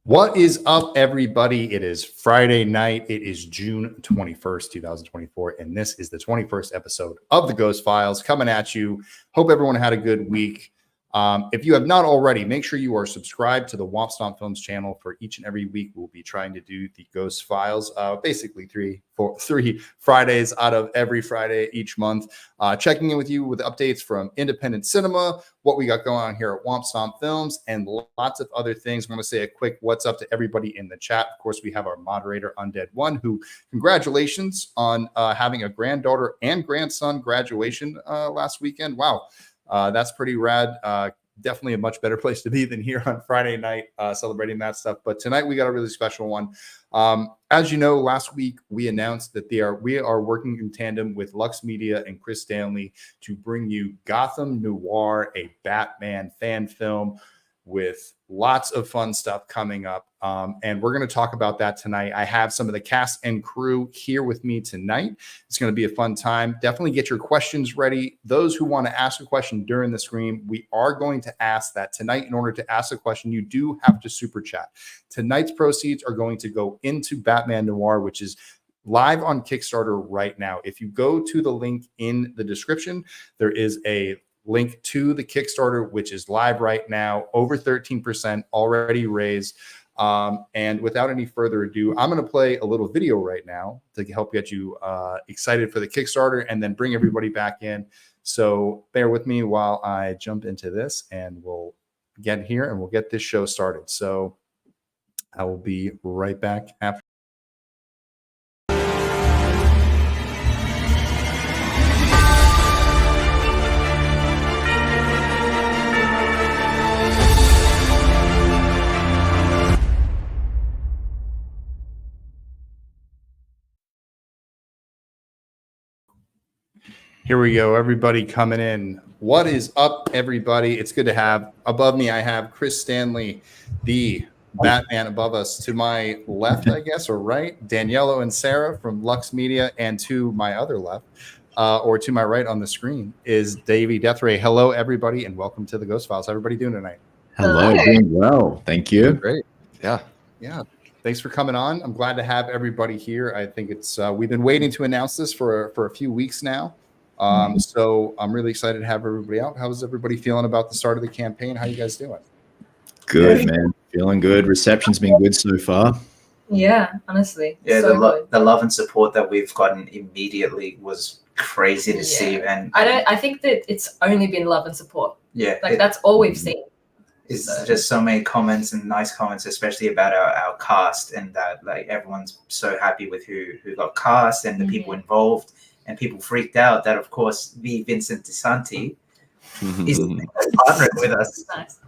What is up, everybody? It is Friday night. It is June 21st, 2024, and this is the 21st episode of the Ghost Files coming at you. Hope everyone had a good week. If you have not already, make sure you are subscribed to the wompstompllc channel. For each and every week, we'll be trying to do the Ghost Files, basically three Fridays out of every Friday each month. Checking in with you with updates from independent cinema, what we got going on here at Womp Stomp Films, and lots of other things. I want to say a quick what's up to everybody in the chat. Of course, we have our moderator, Undead One, who congratulations on having a granddaughter and grandson graduation last weekend. Wow. That's pretty rad. Definitely a much better place to be than here on Friday night celebrating that stuff. But tonight we got a really special one. As you know, last week we announced that we are working in tandem with Luxxe Media and Chris Stanley to bring you Gotham Noir, a Batman fan film with lots of fun stuff coming up. And we're going to talk about that tonight. I have some of the cast and crew here with me tonight. It's going to be a fun time. Definitely get your questions ready. Those who want to ask a question during the stream, we are going to ask that tonight. In order to ask a question, you do have to super chat. Tonight's proceeds are going to go into Batman Noir, which is live on Kickstarter right now. If you go to the link in the description, there is a link to the Kickstarter, which is live right now, over 13% already raised. And without any further ado, I'm going to play a little video right now to help get you excited for the Kickstarter and then bring everybody back in. So bear with me while I jump into this and we'll get here and we'll get this show started. So I will be right back after. Here we go, everybody coming in. What is up, everybody? It's good to have above me. I have Chris Stanley, the Batman above us. To my left, I guess, or right, Danielo and Sarah from Luxxe Media, and to my other left, or to my right on the screen, is Davey Deathray. Hello, everybody, and welcome to the Ghost Files. How everybody doing tonight? Hello, doing well. Thank you. Great. Yeah. Thanks for coming on. I'm glad to have everybody here. I think it's we've been waiting to announce this for a few weeks now. So I'm really excited to have everybody out. How's everybody feeling about the start of the campaign? How you guys doing? Good, man. Feeling good. Reception's been good so far. Yeah, honestly. Yeah, so the love and support that we've gotten immediately was crazy to see. And I think that it's only been love and support. Yeah. That's all we've seen. It's just so many comments and nice comments, especially about our cast, and that like everyone's so happy with who got cast and the people involved. And people freaked out that, of course, Vincente is partnering with us. Nice.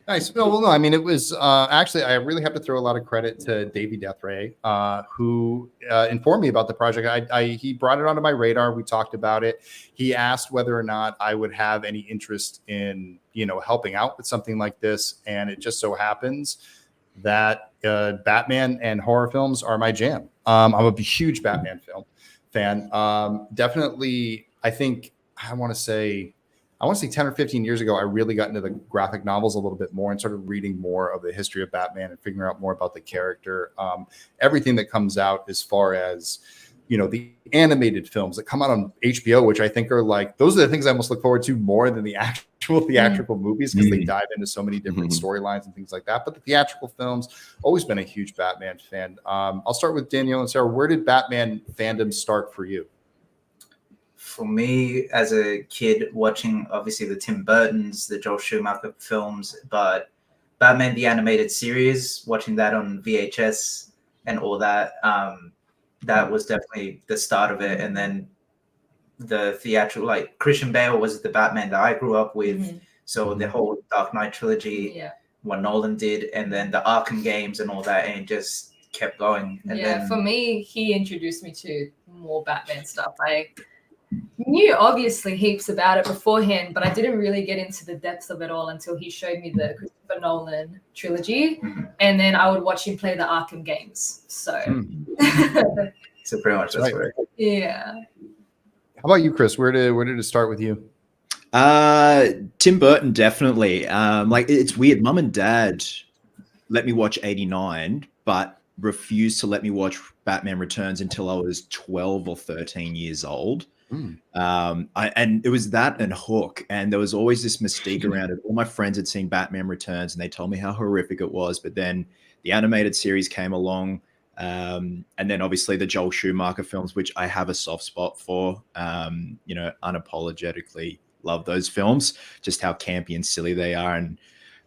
Nice. Well, no, I mean, it was actually, I really have to throw a lot of credit to Davey Deathray, who informed me about the project. He brought it onto my radar. We talked about it. He asked whether or not I would have any interest in, helping out with something like this. And it just so happens that Batman and horror films are my jam. I'm a huge Batman fan. Definitely, I want to say 10 or 15 years ago, I really got into the graphic novels a little bit more and started reading more of the history of Batman and figuring out more about the character. Everything that comes out as far as, the animated films that come out on HBO, which I think are like, those are the things I almost look forward to more than the actual theatrical movies, because they dive into so many different storylines and things like that. But the theatrical films, always been a huge Batman fan. I'll start with Danielle and Sarah. Where did Batman fandom start for you? For me, as a kid, watching obviously the Tim Burtons, the Joel Schumacher films, but Batman the Animated Series, watching that on VHS and all that, that was definitely the start of it. And then the theatrical, like Christian Bale was the Batman that I grew up with. So the whole Dark Knight trilogy, what Nolan did, and then the Arkham games and all that, and it just kept going. And then, for me, he introduced me to more Batman stuff. I knew obviously heaps about it beforehand, but I didn't really get into the depths of it all until he showed me the Christopher Nolan trilogy, and then I would watch him play the Arkham games. So, so pretty much that's right. Yeah. How about you, Chris? Where did it start with you? Tim Burton, definitely. Like, it's weird. Mum and Dad let me watch 89, but refused to let me watch Batman Returns until I was 12 or 13 years old. And it was that and Hook, and there was always this mystique around it. All my friends had seen Batman Returns, and they told me how horrific it was. But then the animated series came along, and then obviously the Joel Schumacher films, which I have a soft spot for. Unapologetically love those films, just how campy and silly they are. And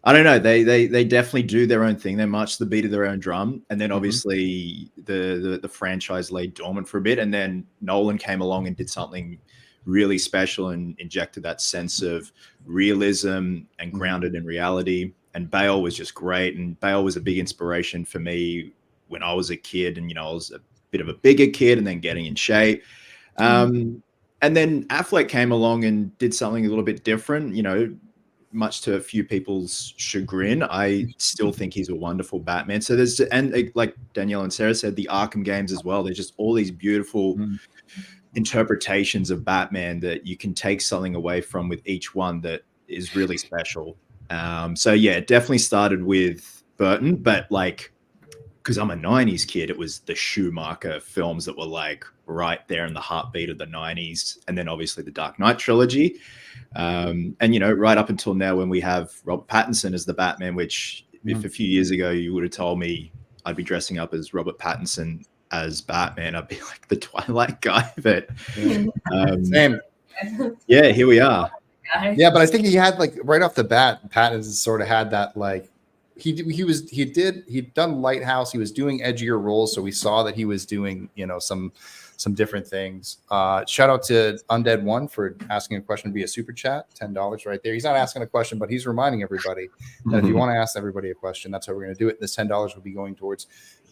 I don't know, they definitely do their own thing. They march the beat of their own drum. And then obviously the franchise lay dormant for a bit. And then Nolan came along and did something really special and injected that sense of realism and grounded in reality. And Bale was just great. And Bale was a big inspiration for me when I was a kid. And, I was a bit of a bigger kid and then getting in shape. And then Affleck came along and did something a little bit different, much to a few people's chagrin. I still think he's a wonderful Batman. So and like Danielle and Sarah said, the Arkham games as well. There's just all these beautiful interpretations of Batman that you can take something away from with each one that is really special. So yeah, it definitely started with Burton, but like, because I'm a 90s kid, it was the Schumacher films that were like right there in the heartbeat of the 90s. And then obviously the Dark Knight trilogy. And, right up until now when we have Robert Pattinson as the Batman, which if a few years ago you would have told me I'd be dressing up as Robert Pattinson as Batman, I'd be like the Twilight guy. But Same. Yeah, here we are. Yeah, but I think he had like right off the bat, Pattinson sort of had that like he'd done Lighthouse. He was doing edgier roles, so we saw that he was doing some different things. Shout out to Undead One for asking a question via super chat, $10 right there. He's not asking a question, but he's reminding everybody that if you want to ask everybody a question, that's how we're going to do it. This $10 will be going towards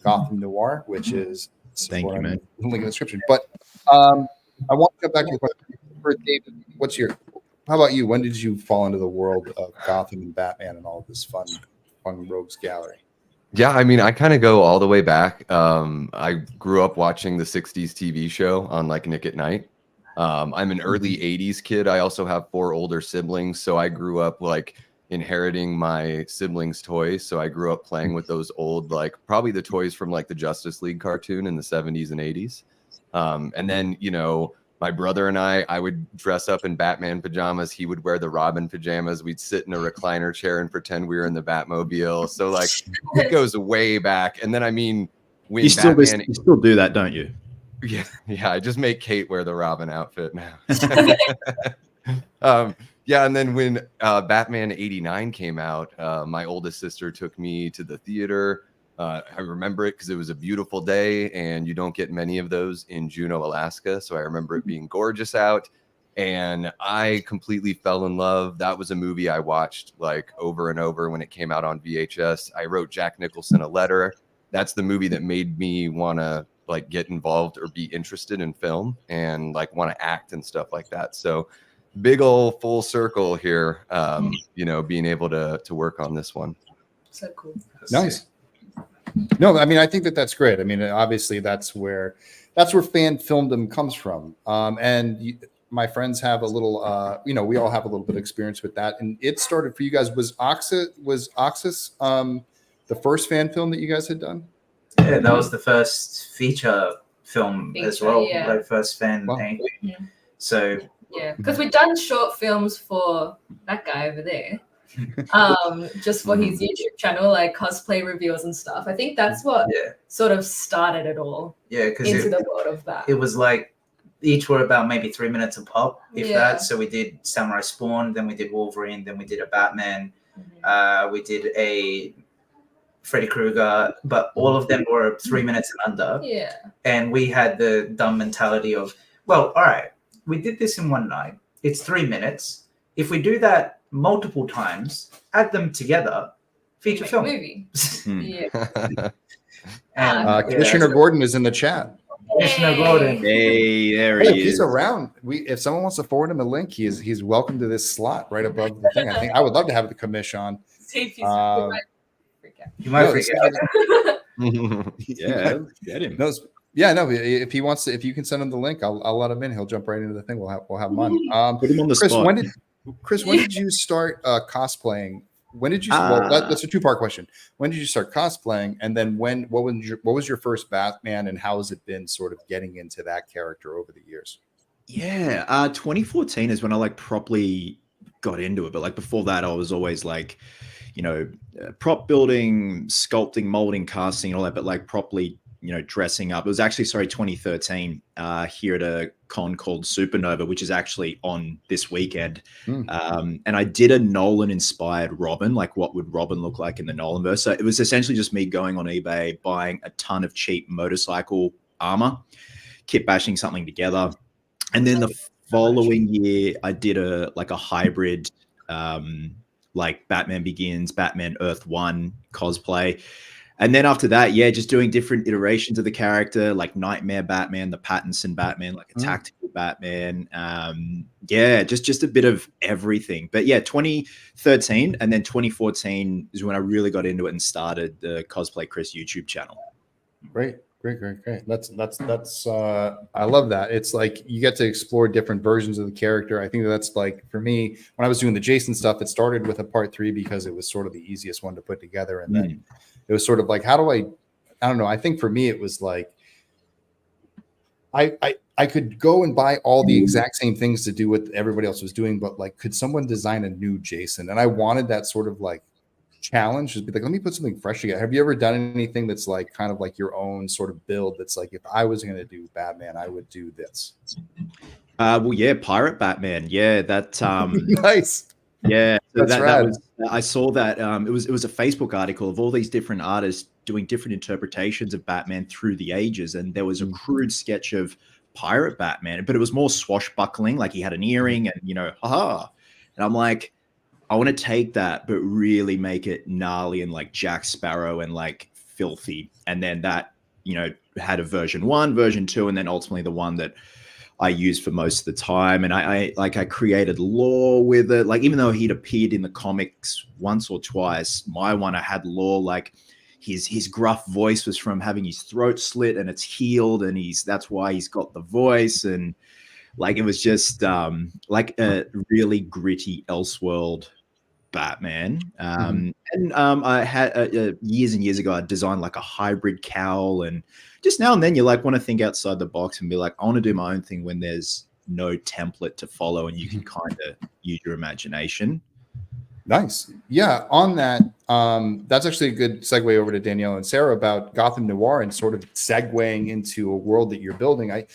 Gotham Noir, which is thank you, man. Link in the description. But I want to go back to the question for David. How about you? When did you fall into the world of Gotham and Batman and all of this fun rogues gallery? Yeah, I mean, I kind of go all the way back. I grew up watching the 60s TV show on like Nick at Night. I'm an early 80s kid. I also have 4 older siblings, so I grew up like inheriting my siblings' toys. So I grew up playing with those old, like probably the toys from like the Justice League cartoon in the 70s and 80s. And then, my brother and I would dress up in Batman pajamas. He would wear the Robin pajamas. We'd sit in a recliner chair and pretend we were in the Batmobile. So like it goes way back. And then, I mean, when you still do that, don't you? Yeah. I just make Kate wear the Robin outfit now. Yeah. And then when Batman 89 came out, my oldest sister took me to the theater. I remember it because it was a beautiful day and you don't get many of those in Juneau, Alaska. So I remember it being gorgeous out and I completely fell in love. That was a movie I watched like over and over when it came out on VHS. I wrote Jack Nicholson a letter. That's the movie that made me want to like get involved or be interested in film and like want to act and stuff like that. So big old full circle here, being able to work on this one. So cool. Nice. No, I mean, I think that's great. I mean, obviously that's where fan filmdom comes from. My friends have a little, we all have a little bit of experience with that. And it started for you guys. Was Oxus the first fan film that you guys had done? Yeah, that was the first feature film as well. Yeah. Like first fan thing. Yeah. So yeah, because we've done short films for that guy over there. Just for his YouTube channel, like cosplay reveals and stuff. I think that's what sort of started it all. Yeah, because into the world of that. It was like each were about maybe 3 minutes a pop, if that. So we did Samurai Spawn, then we did Wolverine, then we did a Batman, we did a Freddy Krueger, but all of them were 3 minutes and under. Yeah. And we had the dumb mentality of, well, all right, we did this in one night. It's 3 minutes. If we do that multiple times, add them together, feature film. Movie. Yeah. Commissioner Gordon is in the chat. Commissioner Gordon. Hey, there Hey, he if he's is. around, if someone wants to forward him a link, he's welcome to this slot right above the thing. I think I would love to have the commission on. See if he's You might freak out. Yeah, get him. If he wants to, if you can send him the link, I'll let him in. He'll jump right into the thing. We'll have him on. Put him on the Chris, spot. when did you start cosplaying when did you? That's a two-part question. When did you start cosplaying, and then what was your first Batman, and how has it been sort of getting into that character over the years? Yeah, 2014 is when I like properly got into it. But like before that, I was always like, prop building, sculpting, molding, casting, and all that. But like properly, dressing up. It was actually 2013 here at a con called Supernova, which is actually on this weekend. And I did a Nolan inspired Robin, like what would Robin look like in the Nolan verse. So it was essentially just me going on eBay, buying a ton of cheap motorcycle armor, kit bashing something together. And then the following year, I did a hybrid, like Batman Begins, Batman Earth 1 cosplay. And then after that, just doing different iterations of the character, like Nightmare Batman, the Pattinson Batman, like a tactical Batman. Just a bit of everything. But 2013 and then 2014 is when I really got into it and started the Cosplay Chris YouTube channel. Great. That's I love that. It's like you get to explore different versions of the character. I think that's like, for me, when I was doing the Jason stuff, it started with a part 3 because it was sort of the easiest one to put together. And then it was sort of like, how do I don't know. I think for me, it was like, I could go and buy all the exact same things to do what everybody else was doing, but like, could someone design a new Jason? And I wanted that sort of like challenge, just be like, let me put something fresh together. Have you ever done anything that's like kind of like your own sort of build that's like, if I was going to do Batman, I would do this? Pirate Batman. Nice. Yeah, so that's that was, I saw that it was a Facebook article of all these different artists doing different interpretations of Batman through the ages, and there was a crude sketch of Pirate Batman, but it was more swashbuckling, like he had an earring and haha. And I'm like, I want to take that, but really make it gnarly and like Jack Sparrow and like filthy. And then that, had a version 1, version 2, and then ultimately the one that I used for most of the time. And I created lore with it. Like, even though he'd appeared in the comics once or twice, my one, I had lore, like his gruff voice was from having his throat slit and it's healed. And that's why he's got the voice. And like, it was just like a really gritty Elseworld Batman. And I had years and years ago, I designed like a hybrid cowl, and just now and then you like want to think outside the box and be like, I want to do my own thing when there's no template to follow and you can kind of use your imagination. Nice. Yeah. On that, that's actually a good segue over to Danielle and Sarah about Gotham Noir and sort of segueing into a world that you're building. I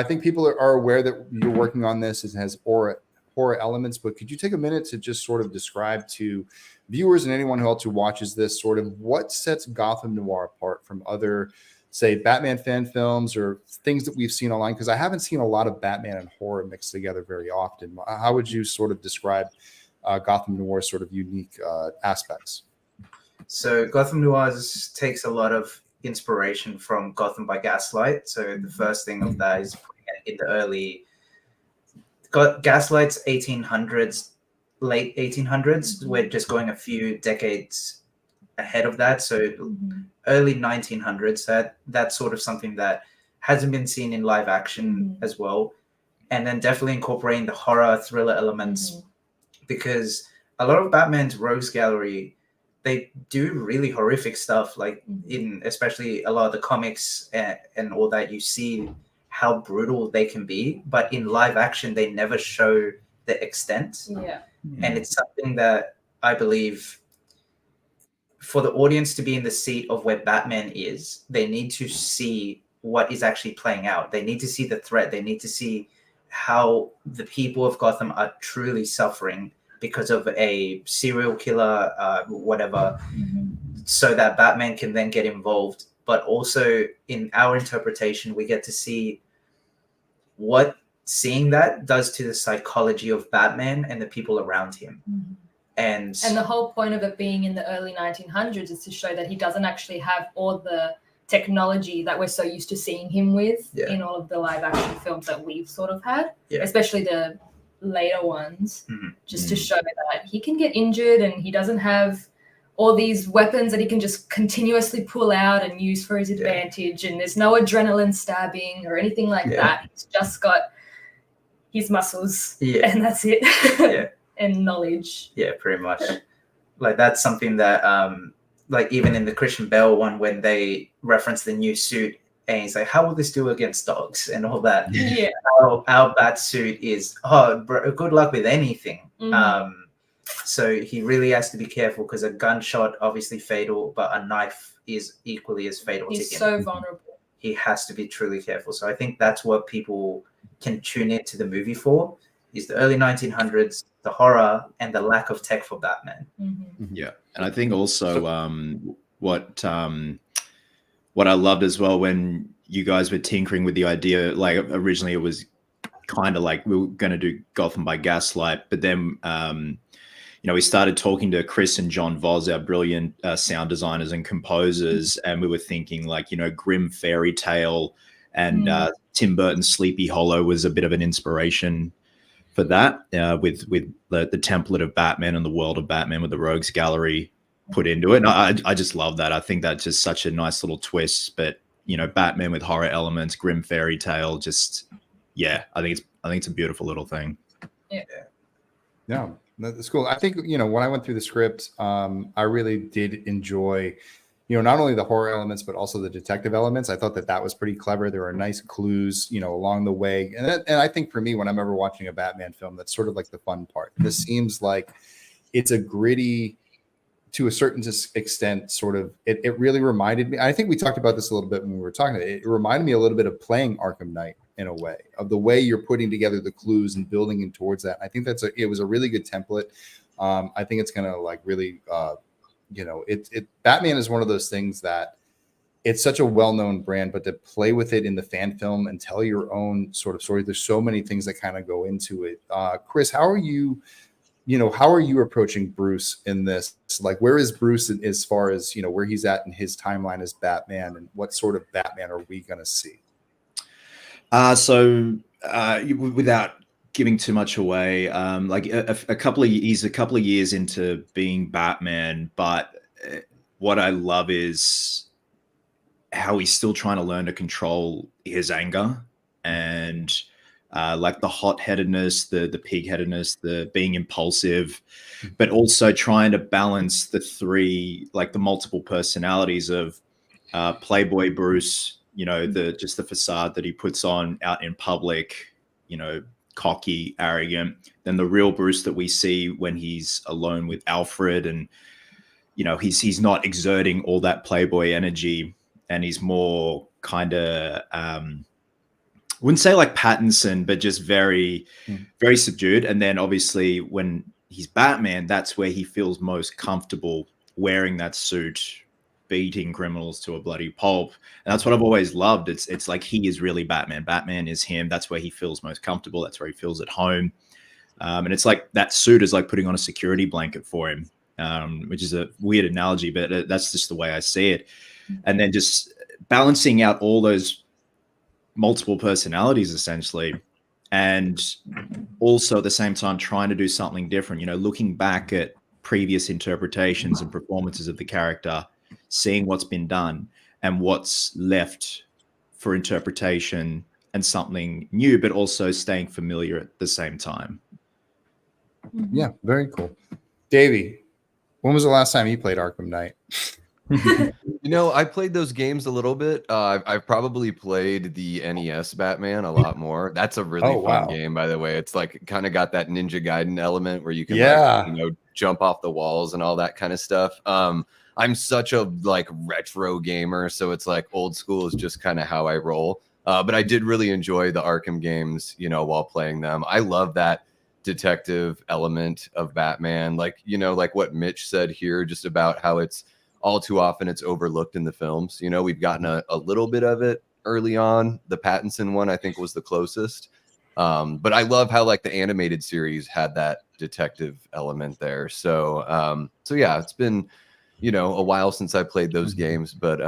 think people are aware that you're working on this. It has horror elements, but could you take a minute to just sort of describe to viewers and anyone else who watches this sort of what sets Gotham Noir apart from other, say, Batman fan films or things that we've seen online? Because I haven't seen a lot of Batman and horror mixed together very often. How would you sort of describe Gotham Noir's sort of unique aspects? So Gotham Noir takes a lot of inspiration from Gotham by Gaslight. So the first thing of that is in the early Gaslight's 1800s, late 1800s. We're just going a few decades ahead of that. So early 1900s, that's sort of something that hasn't been seen in live action as well. And then definitely incorporating the horror thriller elements, because a lot of Batman's rogues gallery, they do really horrific stuff, like in especially a lot of the comics and all that. You see how brutal they can be, but in live action, they never show the extent. Yeah. And it's something that I believe for the audience to be in the seat of where Batman is, they need to see what is actually playing out. They need to see the threat. They need to see how the people of Gotham are truly suffering because of a serial killer, whatever, so that Batman can then get involved. But also in our interpretation, we get to see what seeing that does to the psychology of Batman and the people around him. And the whole point of it being in the early 1900s is to show that he doesn't actually have all the technology that we're so used to seeing him with in all of the live action films that we've sort of had, especially the later ones, just to show that he can get injured and he doesn't have all these weapons that he can just continuously pull out and use for his advantage. And there's no adrenaline stabbing or anything like that. He's just got his muscles and that's it. And knowledge. Yeah, pretty much. Like that's something that like even in the Christian Bale one, when they reference the new suit, and he's like, how will this do against dogs and all that? Yeah. Our bat suit is, oh, bro, good luck with anything. So he really has to be careful, because a gunshot obviously fatal, but a knife is equally as fatal to him. He's so vulnerable. He has to be truly careful. So I think that's what people can tune into the movie for, is the early 1900s, the horror, and the lack of tech for Batman. Yeah, and I think also what I loved as well, when you guys were tinkering with the idea, like originally it was kind of like we were going to do Gotham by Gaslight, but then we started talking to Chris and John Voss, our brilliant sound designers and composers, and we were thinking like, grim fairy tale, and Tim Burton's Sleepy Hollow was a bit of an inspiration for that, with the template of Batman and the world of Batman with the Rogues Gallery put into it. And I just love that. I think that's just such a nice little twist. But Batman with horror elements, grim fairy tale, just I think it's a beautiful little thing. Yeah, that's cool. I think when I went through the script, I really did enjoy not only the horror elements, but also the detective elements. I thought that was pretty clever. There were nice clues, along the way. And I think for me, when I'm ever watching a Batman film, that's sort of like the fun part. This seems like it's a gritty, to a certain extent, sort of, it really reminded me. I think we talked about this a little bit when we were talking. It reminded me a little bit of playing Arkham Knight in a way, of the way you're putting together the clues and building in towards that. I think it was a really good template. I think it's going to like really, Batman is one of those things that it's such a well-known brand, but to play with it in the fan film and tell your own sort of story, there's so many things that kind of go into it. Chris, how are you approaching Bruce in this? Like, where is Bruce as far as, where he's at in his timeline as Batman, and what sort of Batman are we going to see? Without giving too much away, like a couple of years into being Batman, but what I love is how he's still trying to learn to control his anger, and like the hot-headedness, the pig-headedness, the being impulsive, but also trying to balance the multiple personalities of Playboy Bruce, the facade that he puts on out in public, cocky, arrogant, then the real Bruce that we see when he's alone with Alfred, and he's not exerting all that Playboy energy, and he's more kind of wouldn't say like Pattinson, but just very very subdued. And then obviously when he's Batman, that's where he feels most comfortable wearing that suit, beating criminals to a bloody pulp. And that's what I've always loved. It's like he is really Batman. Batman is him. That's where he feels most comfortable. That's where he feels at home. And it's like that suit is like putting on a security blanket for him, which is a weird analogy, but that's just the way I see it. And then just balancing out all those multiple personalities essentially, and also at the same time trying to do something different, looking back at previous interpretations and performances of the character, seeing what's been done and what's left for interpretation and something new, but also staying familiar at the same time. Yeah, very cool. Davey, when was the last time you played Arkham Knight? I played those games a little bit. I've probably played the NES Batman a lot more. That's a really fun game, by the way. It's like kind of got that Ninja Gaiden element where you can jump off the walls and all that kind of stuff. I'm such a like retro gamer, so it's like old school is just kind of how I roll. But I did really enjoy the Arkham games, while playing them. I love that detective element of Batman, like what Mitch said here, just about how it's all too often it's overlooked in the films. We've gotten a little bit of it early on. The Pattinson one, I think, was the closest. But I love how like the animated series had that detective element there. So yeah, it's been, a while since I played those games, but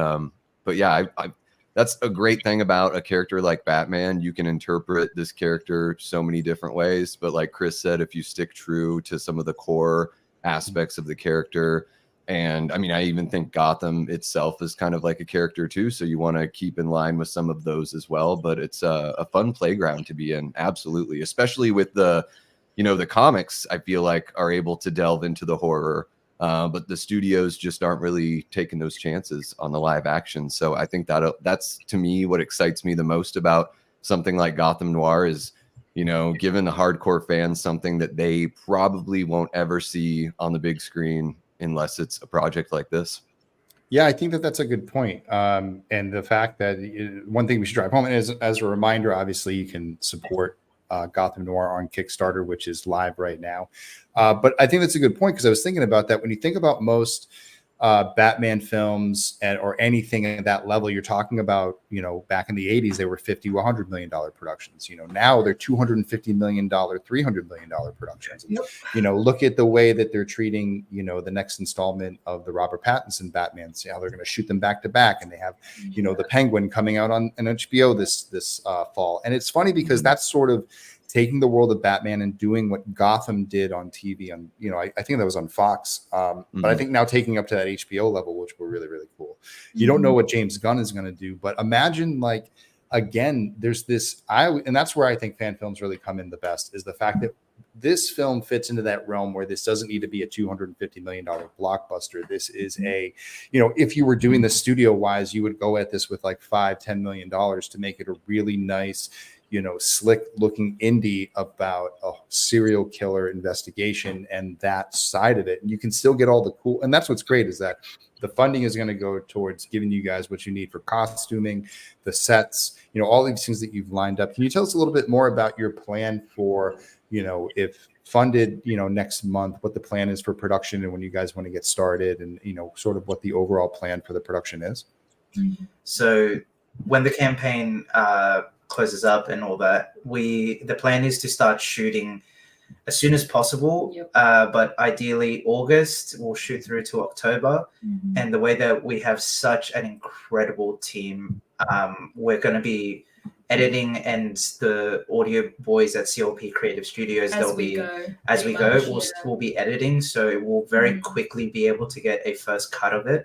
yeah, I that's a great thing about a character like Batman. You can interpret this character so many different ways, but like Chris said, if you stick true to some of the core aspects of the character, and I mean, I even think Gotham itself is kind of like a character too. So you want to keep in line with some of those as well. But it's a fun playground to be in. Absolutely. Especially with the comics, I feel like are able to delve into the horror but the studios just aren't really taking those chances on the live action. So I think that's to me what excites me the most about something like Gotham Noir is, you know, giving the hardcore fans something that they probably won't ever see on the big screen unless it's a project like this. Yeah, I think that that's a good point. And the fact that one thing we should drive home is, as a reminder, obviously you can support Gotham Noir on Kickstarter, which is live right now. But I think that's a good point, because I was thinking about that. When you think about most Batman films or anything at that level, you're talking about, you know, back in the 80s, they were $50 to $100 million productions. You know, now they're $250 million, $300 million productions. And, you know, look at the way that they're treating, you know, the next installment of the Robert Pattinson Batman. See how they're going to shoot them back to back, and they have, you know, the Penguin coming out on an HBO this fall. And it's funny because that's sort of taking the world of Batman and doing what Gotham did on TV on, you know, I think that was on Fox. But I think now taking up to that HBO level, which were really, really cool. You don't know what James Gunn is going to do, but imagine, like, again, there's this, and that's where I think fan films really come in the best, is the fact that this film fits into that realm where this doesn't need to be a $250 million blockbuster. This is a, you know, if you were doing this studio wise, you would go at this with like $5-10 million to make it a really nice, you know, slick looking indie about a serial killer investigation and that side of it. And you can still get all the cool, and that's what's great, is that the funding is going to go towards giving you guys what you need for costuming, the sets, you know, all these things that you've lined up. Can you tell us a little bit more about your plan for, you know, if funded, you know, next month, what the plan is for production and when you guys want to get started, and, you know, sort of what the overall plan for the production is? So when the campaign closes up and all that, the plan is to start shooting as soon as possible. But ideally August, we'll shoot through to October. And the way that we have such an incredible team, we're going to be editing, and the audio boys at CLP Creative Studios, As we go, we'll be editing, so it will very quickly be able to get a first cut of it.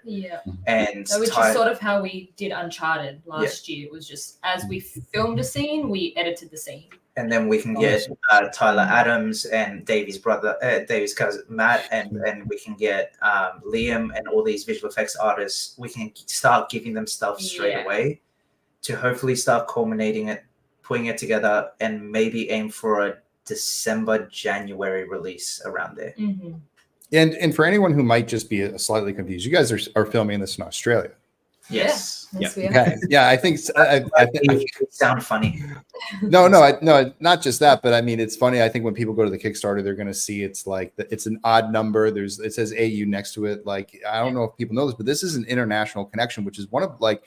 And which is sort of how we did Uncharted last year. It was just, as we filmed a scene, we edited the scene. And then we can get Tyler Adams and Davey's brother, Davey's cousin Matt, and we can get Liam and all these visual effects artists. We can start giving them stuff straight away to hopefully start culminating it, putting it together, and maybe aim for a December, January release around there. And for anyone who might just be slightly confused, you guys are filming this in Australia. Yes. Okay. Yeah, I think I sound funny. No, not just that, but I mean, it's funny. I think when people go to the Kickstarter, they're going to see it's like it's an odd number. It says AU next to it. Like, I don't know if people know this, but this is an international connection, which is one of, like,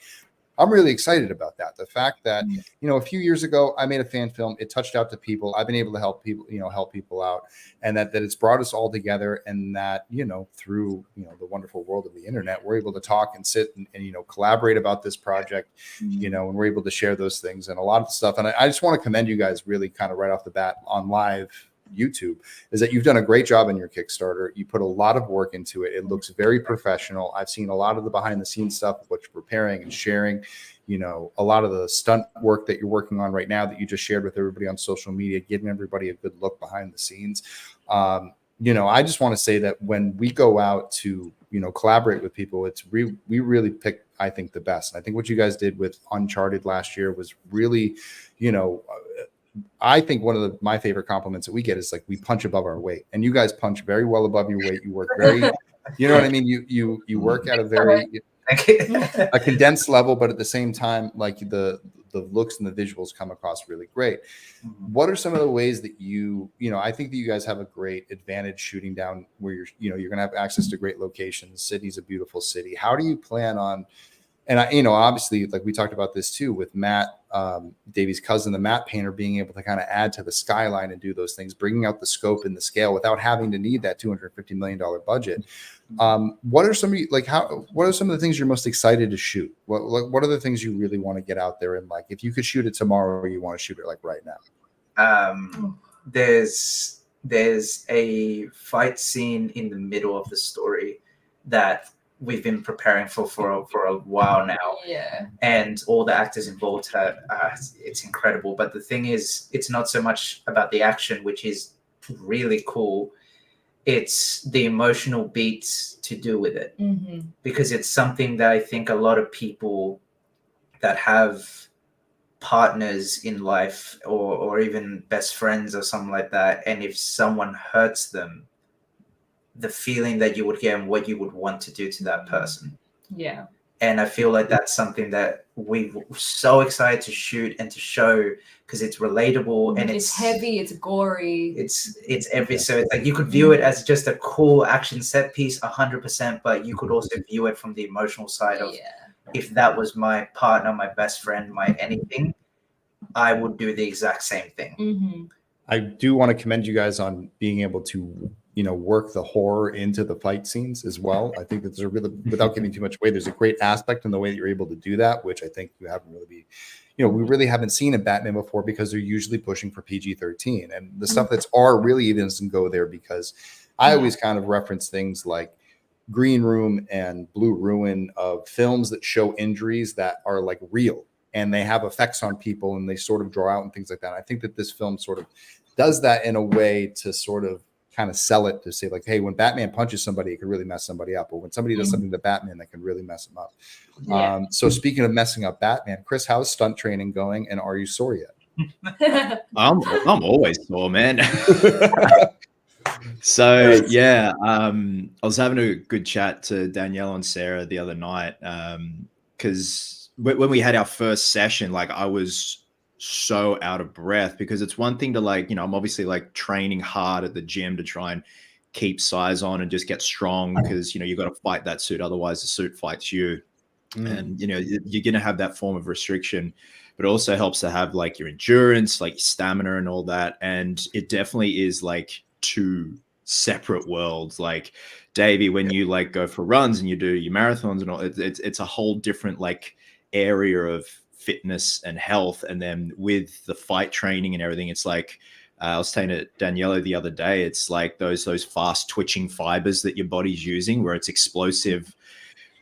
I'm really excited about that. The fact that, you know, a few years ago, I made a fan film. It touched out to people. I've been able to help people out, and that it's brought us all together. And that, you know, through, you know, the wonderful world of the internet, we're able to talk and sit and you know, collaborate about this project, you know, and we're able to share those things and a lot of the stuff. And I just want to commend you guys really kind of right off the bat on live YouTube, is that you've done a great job in your Kickstarter. You put a lot of work into it. It looks very professional. I've seen a lot of the behind the scenes stuff, what you're preparing and sharing, you know, a lot of the stunt work that you're working on right now that you just shared with everybody on social media, giving everybody a good look behind the scenes. You know, I just want to say that when we go out to, you know, collaborate with people, we really pick, I think, the best. And I think what you guys did with Uncharted last year was really, you know, I think one of my favorite compliments that we get is, like, we punch above our weight, and you guys punch very well above your weight. You work very, you know what I mean? You work at a very a condensed level, but at the same time, like, the looks and the visuals come across really great. What are some of the ways that you know, I think that you guys have a great advantage shooting down where you're going to have access to great locations. City's a beautiful city. How do you plan on, and I, you know, obviously, like we talked about this too with Matt, Davey's cousin, the matte painter, being able to kind of add to the skyline and do those things, bringing out the scope and the scale without having to need that $250 million budget. What are some of the things you're most excited to shoot? What are the things you really want to get out there? And, like, if you could shoot it tomorrow, or you want to shoot it like right now? There's a fight scene in the middle of the story that we've been preparing for a while now. And all the actors involved it's incredible. But the thing is, it's not so much about the action, which is really cool. it's the emotional beats to do with it, Mm-hmm. because it's something that I think a lot of people that have partners in life or even best friends or something like that, and if someone hurts them, the feeling that you would get and what you would want to do to that person. Yeah. And I feel like that's something that we're so excited to shoot and to show, because it's relatable and It's heavy, it's gory. It's every, so it's like you could view it as just a cool action set piece 100%, but you could also view it from the emotional side of, if that was my partner, my best friend, my anything, I would do the exact same thing. Mm-hmm. I do want to commend you guys on being able to, work the horror into the fight scenes as well. I think that there's a really, without giving too much away, there's a great aspect in the way that you're able to do that, which I think you haven't really we really haven't seen in Batman before, because they're usually pushing for PG-13, and the stuff that's R really even doesn't go there, because I always kind of reference things like Green Room and Blue Ruin of films that show injuries that are like real and they have effects on people and they sort of draw out and things like that. I think that this film sort of does that in a way to sort of kind of sell it, to say like, hey, when Batman punches somebody, it could really mess somebody up. Or when somebody does something to Batman, that can really mess him up. Yeah. So speaking of messing up Batman, Chris, how's stunt training going? And are you sore yet? I'm always sore, man. So yeah, I was having a good chat to Danielle and Sarah the other night, because when we had our first session, like I was so out of breath, because it's one thing to like, I'm obviously like training hard at the gym to try and keep size on and just get strong, because you got to fight that suit, otherwise the suit fights you. And you're gonna have that form of restriction, but it also helps to have like your endurance, like your stamina and all that. And it definitely is like two separate worlds. Like Davey, when you like go for runs and you do your marathons and all, it's a whole different like area of fitness and health. And then with the fight training and everything, it's like I was saying to Danielo the other day, it's like those fast twitching fibers that your body's using, where it's explosive.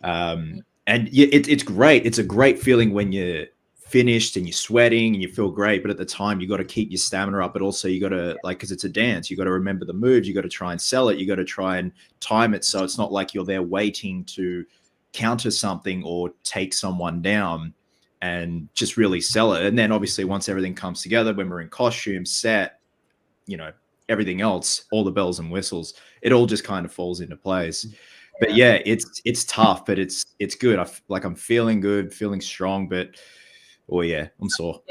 And it's great. It's a great feeling when you're finished and you're sweating and you feel great. But at the time, you got to keep your stamina up. But also you got to, like, because it's a dance, you got to remember the moves. You got to try and sell it. You got to try and time it, so it's not like you're there waiting to counter something or take someone down, and just really sell it. And then obviously once everything comes together, when we're in costume, set, everything else, all the bells and whistles, it all just kind of falls into place. But yeah, it's tough, but it's good. I'm feeling good, feeling strong, but I'm sore.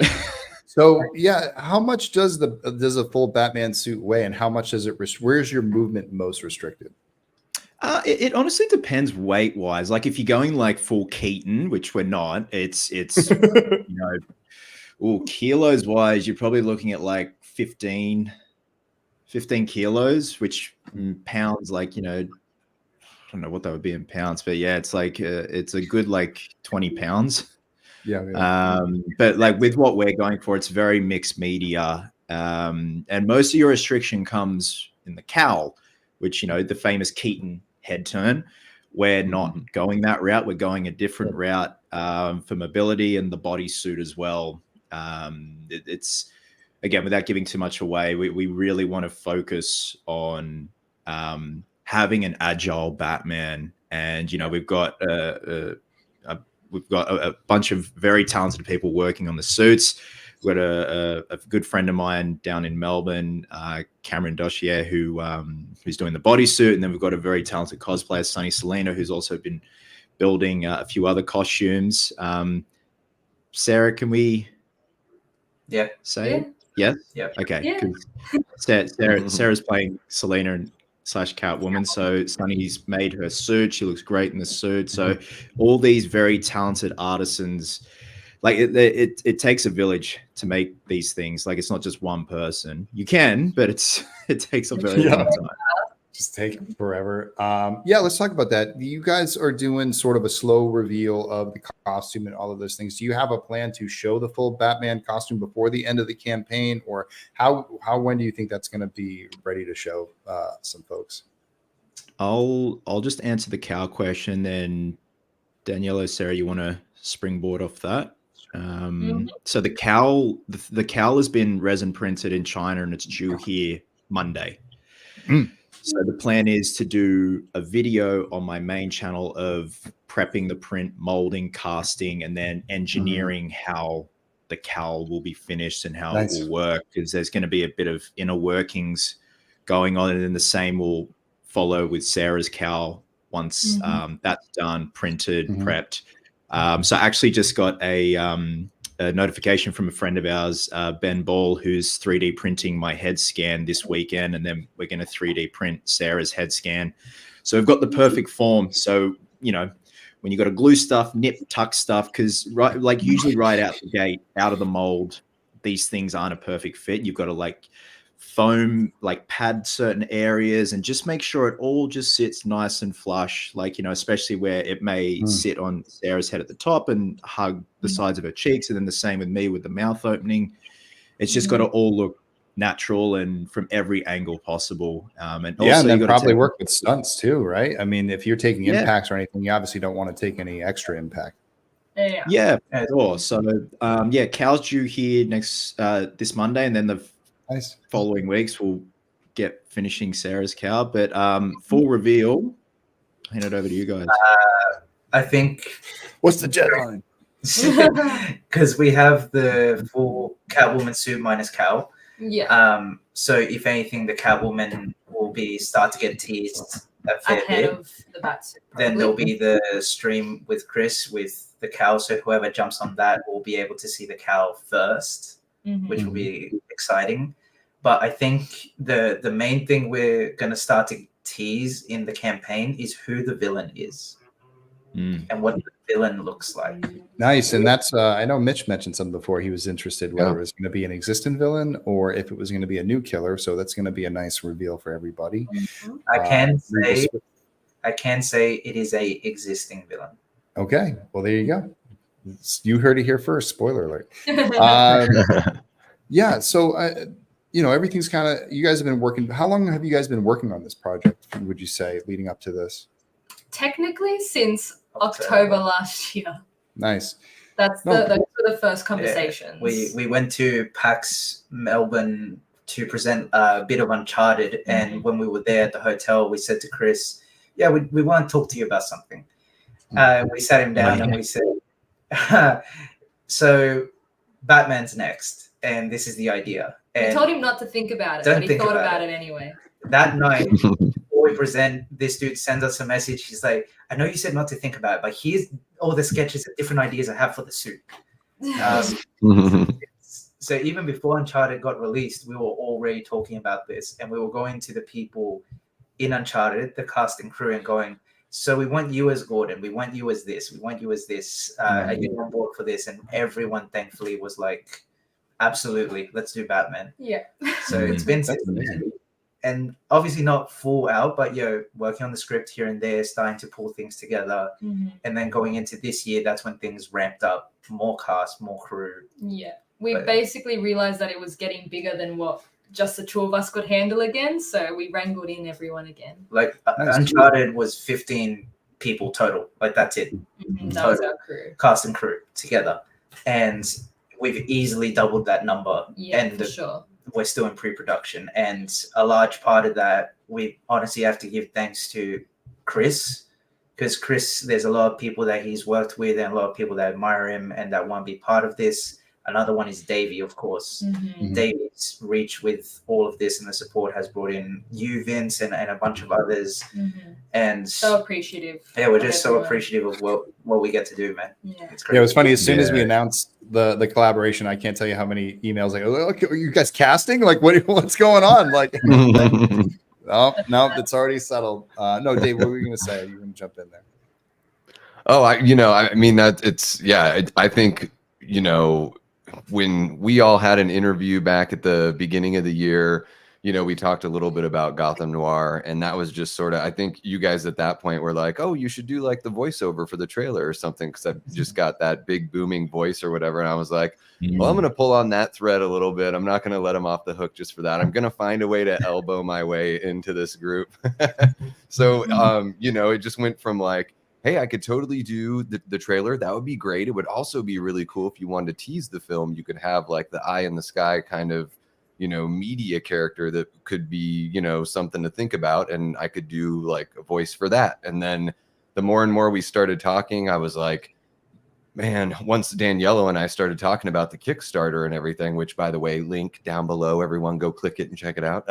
So yeah, how much does a full Batman suit weigh, and how much does it? Where's your movement most restricted? It honestly depends weight wise. Like if you're going like full Keaton, which we're not, it's kilos wise, you're probably looking at like 15 kilos, which pounds, like, I don't know what that would be in pounds, but yeah, it's like it's a good like 20 pounds. Yeah. But like with what we're going for, it's very mixed media. And most of your restriction comes in the cowl, which, the famous Keaton head turn. We're not going that route. We're going a different route for mobility and the bodysuit as well. It's, again, without giving too much away, we really want to focus on having an agile Batman. And, we've got a bunch of very talented people working on the suits. We've got a good friend of mine down in Melbourne, Cameron Dossier, who's doing the bodysuit. And then we've got a very talented cosplayer, Sunny Selena, who's also been building a few other costumes. Sarah, can we say it? Yes? Yeah. Okay. Yeah. Sarah's playing Selena / Catwoman. So Sunny's made her suit. She looks great in the suit. So all these very talented artisans, like it takes a village to make these things. Like it's not just one person. You can, but it takes a very long time. Just take forever. Let's talk about that. You guys are doing sort of a slow reveal of the costume and all of those things. Do you have a plan to show the full Batman costume before the end of the campaign, or when do you think that's going to be ready to show some folks? I'll just answer the cow question, then Danielo, Sarah, you want to springboard off that? So the cowl has been resin printed in China and it's due here Monday. So the plan is to do a video on my main channel of prepping the print, molding, casting, and then engineering how the cowl will be finished and how it will work, because there's going to be a bit of inner workings going on, and then the same will follow with Sarah's cowl once that's done, printed, prepped. So I actually just got a notification from a friend of ours, Ben Ball, who's 3D printing my head scan this weekend, and then we're going to 3D print Sarah's head scan. So we've got the perfect form. So, you know, when you got to glue stuff, nip, tuck stuff, because usually right out the gate, out of the mold, these things aren't a perfect fit. You've got to like foam, like pad certain areas and just make sure it all just sits nice and flush, like, you know, especially where it may sit on Sarah's head at the top and hug the sides of her cheeks, and then the same with me with the mouth opening. It's just got to all look natural and from every angle possible. And also and then you probably work with stunts too, right? I mean, if you're taking impacts or anything, you obviously don't want to take any extra impact. Yeah, sure. So cow's due here next this Monday, and then the following weeks we'll get finishing Sarah's cow. But full reveal, hand it over to you guys. I think what's the deadline? Because we have the full Catwoman suit minus cowl. So if anything, the Catwoman will start to get teased a fair bit of the Batsuit. Then there'll be the stream with Chris with the cowl. So whoever jumps on that will be able to see the cowl first, which will be exciting. But I think the main thing we're going to start to tease in the campaign is who the villain is and what the villain looks like. Nice. And that's, I know Mitch mentioned something before. He was interested whether it was going to be an existing villain or if it was going to be a new killer. So that's going to be a nice reveal for everybody. I can say it is a existing villain. Okay. Well, there you go. You heard it here first. Spoiler alert. Yeah. So, you know, everything's kind of, you guys have been working. How long have you guys been working on this project, would you say, leading up to this? Technically, since October last year. Nice. Those were the first conversations. We went to PAX Melbourne to present a bit of Uncharted. And when we were there at the hotel, we said to Chris, we want to talk to you about something. We sat him down and we said, so Batman's next. And this is the idea. And we told him not to think about it, but he thought about it anyway. That night, before we present, this dude sends us a message. He's like, I know you said not to think about it, but here's all the sketches and different ideas I have for the suit. So even before Uncharted got released, we were already talking about this. And we were going to the people in Uncharted, the cast and crew, and going, so we want you as Gordon. We want you as this. We want you as this. Are you on board for this? And everyone, thankfully, was like, absolutely, let's do Batman. So it's been and obviously not full out, but working on the script here and there, starting to pull things together. And then going into this year, that's when things ramped up. More cast, more crew. We basically realized that it was getting bigger than what just the two of us could handle again. So we wrangled in everyone again. Like Uncharted was 15 people total. Like that's it. That was our crew. Cast and crew together. And we've easily doubled that number. And for sure. We're still in pre-production. And a large part of that, we honestly have to give thanks to Chris. Because Chris, there's a lot of people that he's worked with and a lot of people that admire him and that want to be part of this. Another one is Davey, of course. Davey's reach with all of this and the support has brought in you, Vince, and a bunch of others. And so appreciative. Yeah, we're just so appreciative of what we get to do, man. It's great. Yeah, it was funny. As soon as we announced the collaboration, I can't tell you how many emails like, oh, are you guys casting? Like, what's going on? Like, no, it's already settled. No, Dave, what were you going to say? You can jump in there. Oh, I mean that I think, when we all had an interview back at the beginning of the year, we talked a little bit about Gotham Noir, and that was just sort of, I think you guys at that point were like, oh, you should do like the voiceover for the trailer or something, because I've just got that big booming voice or whatever. And I was like, well, I'm going to pull on that thread a little bit. I'm not going to let him off the hook just for that. I'm going to find a way to elbow my way into this group. So, it just went from like, hey, I could totally do the trailer. That would be great. It would also be really cool if you wanted to tease the film. You could have like the eye in the sky kind of media character that could be, something to think about, and I could do like a voice for that. And then the more and more we started talking, I was like, man, once Danielo and I started talking about the Kickstarter and everything, which, by the way, link down below, everyone go click it and check it out.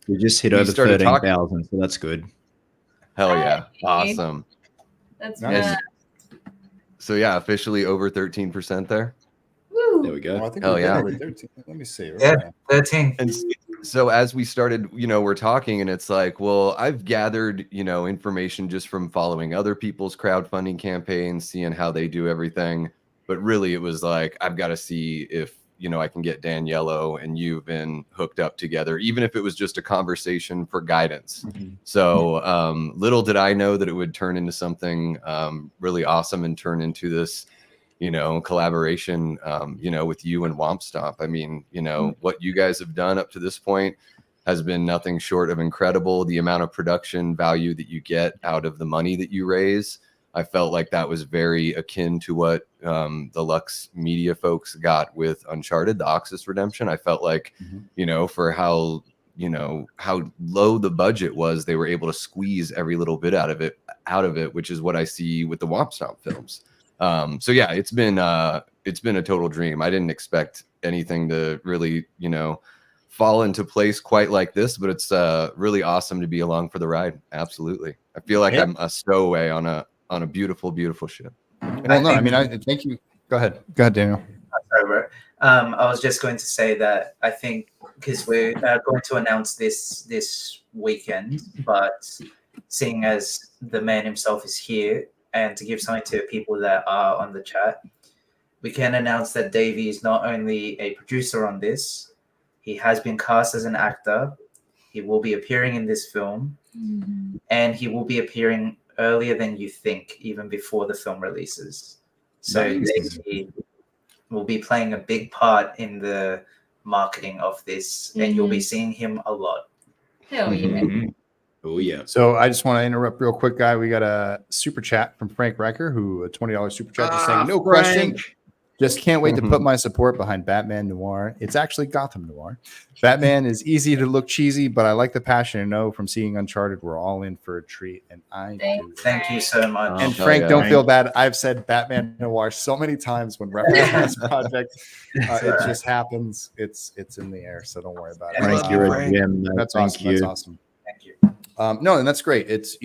We just hit over 13,000, so that's good. Hell yeah. Hey. Awesome. That's Nice. mad. So yeah, officially over 13% there. Woo. There we go. Oh, I think Hell we've been yeah. over 13. Let me see. Yeah, 13. And so as we started, we're talking, and it's like, well, I've gathered, information just from following other people's crowdfunding campaigns, seeing how they do everything. But really, it was like, I've got to see if, I can get Danielo and you've been hooked up together, even if it was just a conversation for guidance. Mhm. So little did I know that it would turn into something really awesome and turn into this, collaboration, with you and Wompstomp. I mean, what you guys have done up to this point has been nothing short of incredible. The amount of production value that you get out of the money that you raise, I felt like that was very akin to what the Luxxe media folks got with Uncharted, the Oxus Redemption. I felt like, for how low the budget was, they were able to squeeze every little bit out of it, which is what I see with the Wompstomp films. So yeah, it's been a total dream. I didn't expect anything to really, fall into place quite like this, but it's really awesome to be along for the ride. Absolutely. I feel like I'm a stowaway on a beautiful, beautiful ship. Well, no, I mean, I thank you. Go ahead, Daniel. Sorry, bro. I was just going to say that I think because we're going to announce this weekend, but seeing as the man himself is here, and to give something to people that are on the chat, we can announce that Davey is not only a producer on this, he has been cast as an actor. He will be appearing in this film, and he will be appearing earlier than you think, even before the film releases. So Nice. Davey will be playing a big part in the marketing of this, and you'll be seeing him a lot. Hell yeah. Mhm. Oh yeah. So I just want to interrupt real quick, guy. We got a super chat from Frank Reicher, who a $20 super chat, just saying, no question. Just can't wait to put my support behind Batman Noir. It's actually Gotham Noir. Batman is easy to look cheesy, but I like the passion and know from seeing Uncharted, we're all in for a treat. And I do. Thank you so much. And Oh, Frank, yeah. don't feel bad. I've said Batman Noir so many times when referencing this project. It just happens. It's in the air, so don't worry about it. Frank, you're a gem. mate. That's Thank awesome. you. That's awesome. Thank you. No, and that's great. It's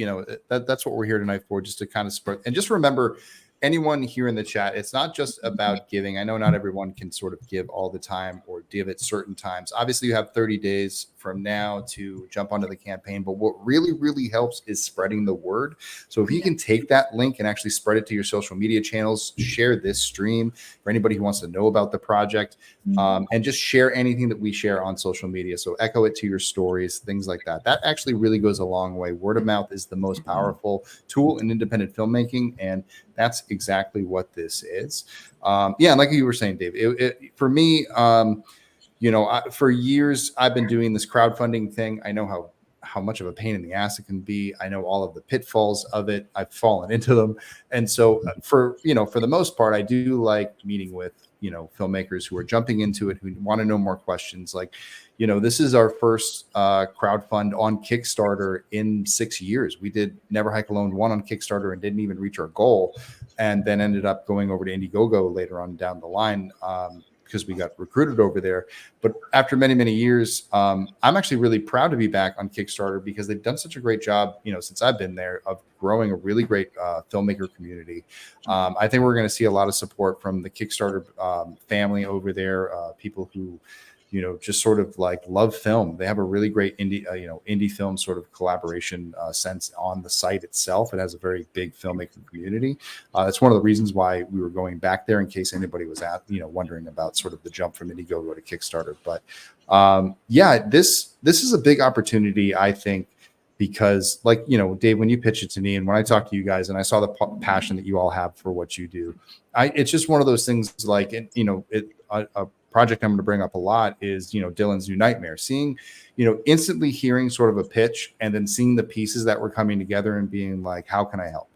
that's what we're here tonight for, just to kind of spread. And just remember, anyone here in the chat, it's not just about giving. I know not everyone can sort of give all the time or give at certain times. Obviously, you have 30 days from now to jump onto the campaign. But what really, really helps is spreading the word. So if you can take that link and actually spread it to your social media channels, share this stream for anybody who wants to know about the project, and just share anything that we share on social media. So echo it to your stories, things like that. That actually really goes a long way. Word of mouth is the most powerful tool in independent filmmaking, and that's exactly what this is. And like you were saying, Dave, for me, for years I've been doing this crowdfunding thing. I know how much of a pain in the ass it can be. I know all of the pitfalls of it. I've fallen into them. And so for the most part, I do like meeting with, filmmakers who are jumping into it, who want to know more questions. Like, this is our first crowdfund on Kickstarter in 6 years. We did Never Hike Alone 1 on Kickstarter and didn't even reach our goal, and then ended up going over to Indiegogo later on down the line because we got recruited over there. But after many, many years, I'm actually really proud to be back on Kickstarter because they've done such a great job, since I've been there, of growing a really great filmmaker community. I think we're going to see a lot of support from the Kickstarter family over there, people who, just sort of like love film. They have a really great indie film sort of collaboration sense on the site itself. It has a very big filmmaking community. That's one of the reasons why we were going back there, in case anybody was wondering about sort of the jump from Indiegogo to Kickstarter. But this is a big opportunity, I think, because like, Dave, when you pitched it to me and when I talked to you guys and I saw the passion that you all have for what you do, it's just one of those things like, a project I'm going to bring up a lot is, Dylan's New Nightmare. Seeing, instantly hearing sort of a pitch and then seeing the pieces that were coming together and being like, how can I help?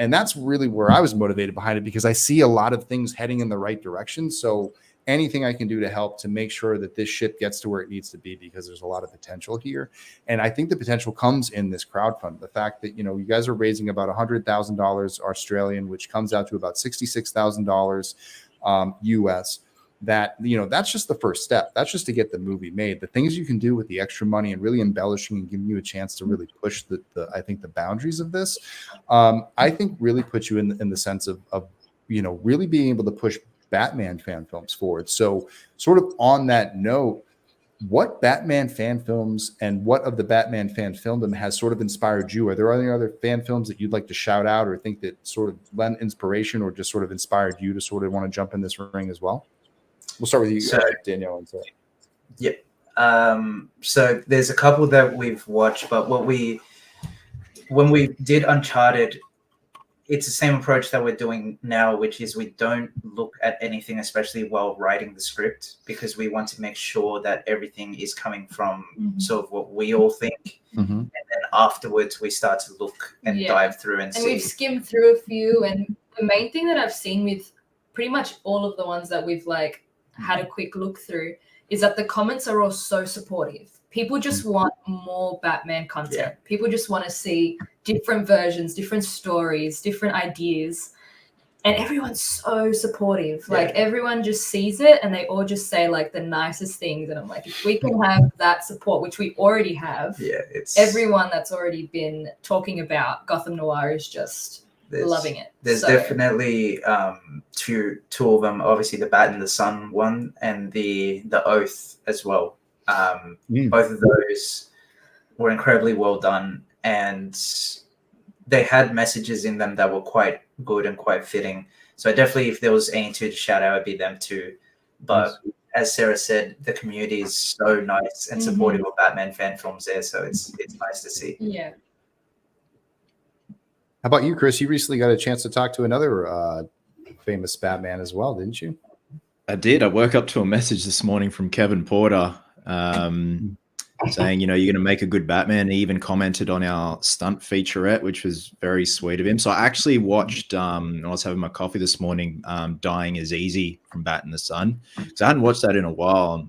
And that's really where I was motivated behind it, because I see a lot of things heading in the right direction. So anything I can do to help to make sure that this ship gets to where it needs to be, because there's a lot of potential here. And I think the potential comes in this crowdfund. The fact that, you guys are raising about $100,000 Australian, which comes out to about $66,000 US. That, that's just the first step. That's just to get the movie made. The things you can do with the extra money and really embellishing and giving you a chance to really push I think the boundaries of this, I think really puts you in the sense of really being able to push Batman fan films forward. So sort of on that note, what Batman fan films and what of the Batman fan fandom has sort of inspired you? Are there any other fan films that you'd like to shout out or think that sort of lend inspiration or just sort of inspired you to sort of want to jump in this ring as well? We'll start with you, Danielle. Yep. So there's a couple that we've watched, but when we did Uncharted, it's the same approach that we're doing now, which is we don't look at anything, especially while writing the script, because we want to make sure that everything is coming from sort of what we all think. And then afterwards, we start to look and dive through and see. And we've skimmed through a few. And the main thing that I've seen with pretty much all of the ones that we've had a quick look through is that the comments are all so supportive. People just want more Batman content. People just want to see different versions, different stories, different ideas. And everyone's so supportive. Everyone just sees it and they all just say the nicest things. And I'm like, if we can have that support, which we already have, it's everyone that's already been talking about Gotham Noir is just loving it. There's definitely two of them. Obviously, the Bat and the Sun one, and the Oath as well. Both of those were incredibly well done, and they had messages in them that were quite good and quite fitting. So definitely, if there was any two to shout out, it'd be them too. But as Sarah said, the community is so nice and supportive of Batman fan films there. So it's nice to see. Yeah. How about you, Chris? You recently got a chance to talk to another famous Batman as well, didn't you? I did. I woke up to a message this morning from Kevin Porter saying, you're going to make a good Batman. He even commented on our stunt featurette, which was very sweet of him. So I actually watched, I was having my coffee this morning, Dying is Easy from Bat in the Sun. So I hadn't watched that in a while.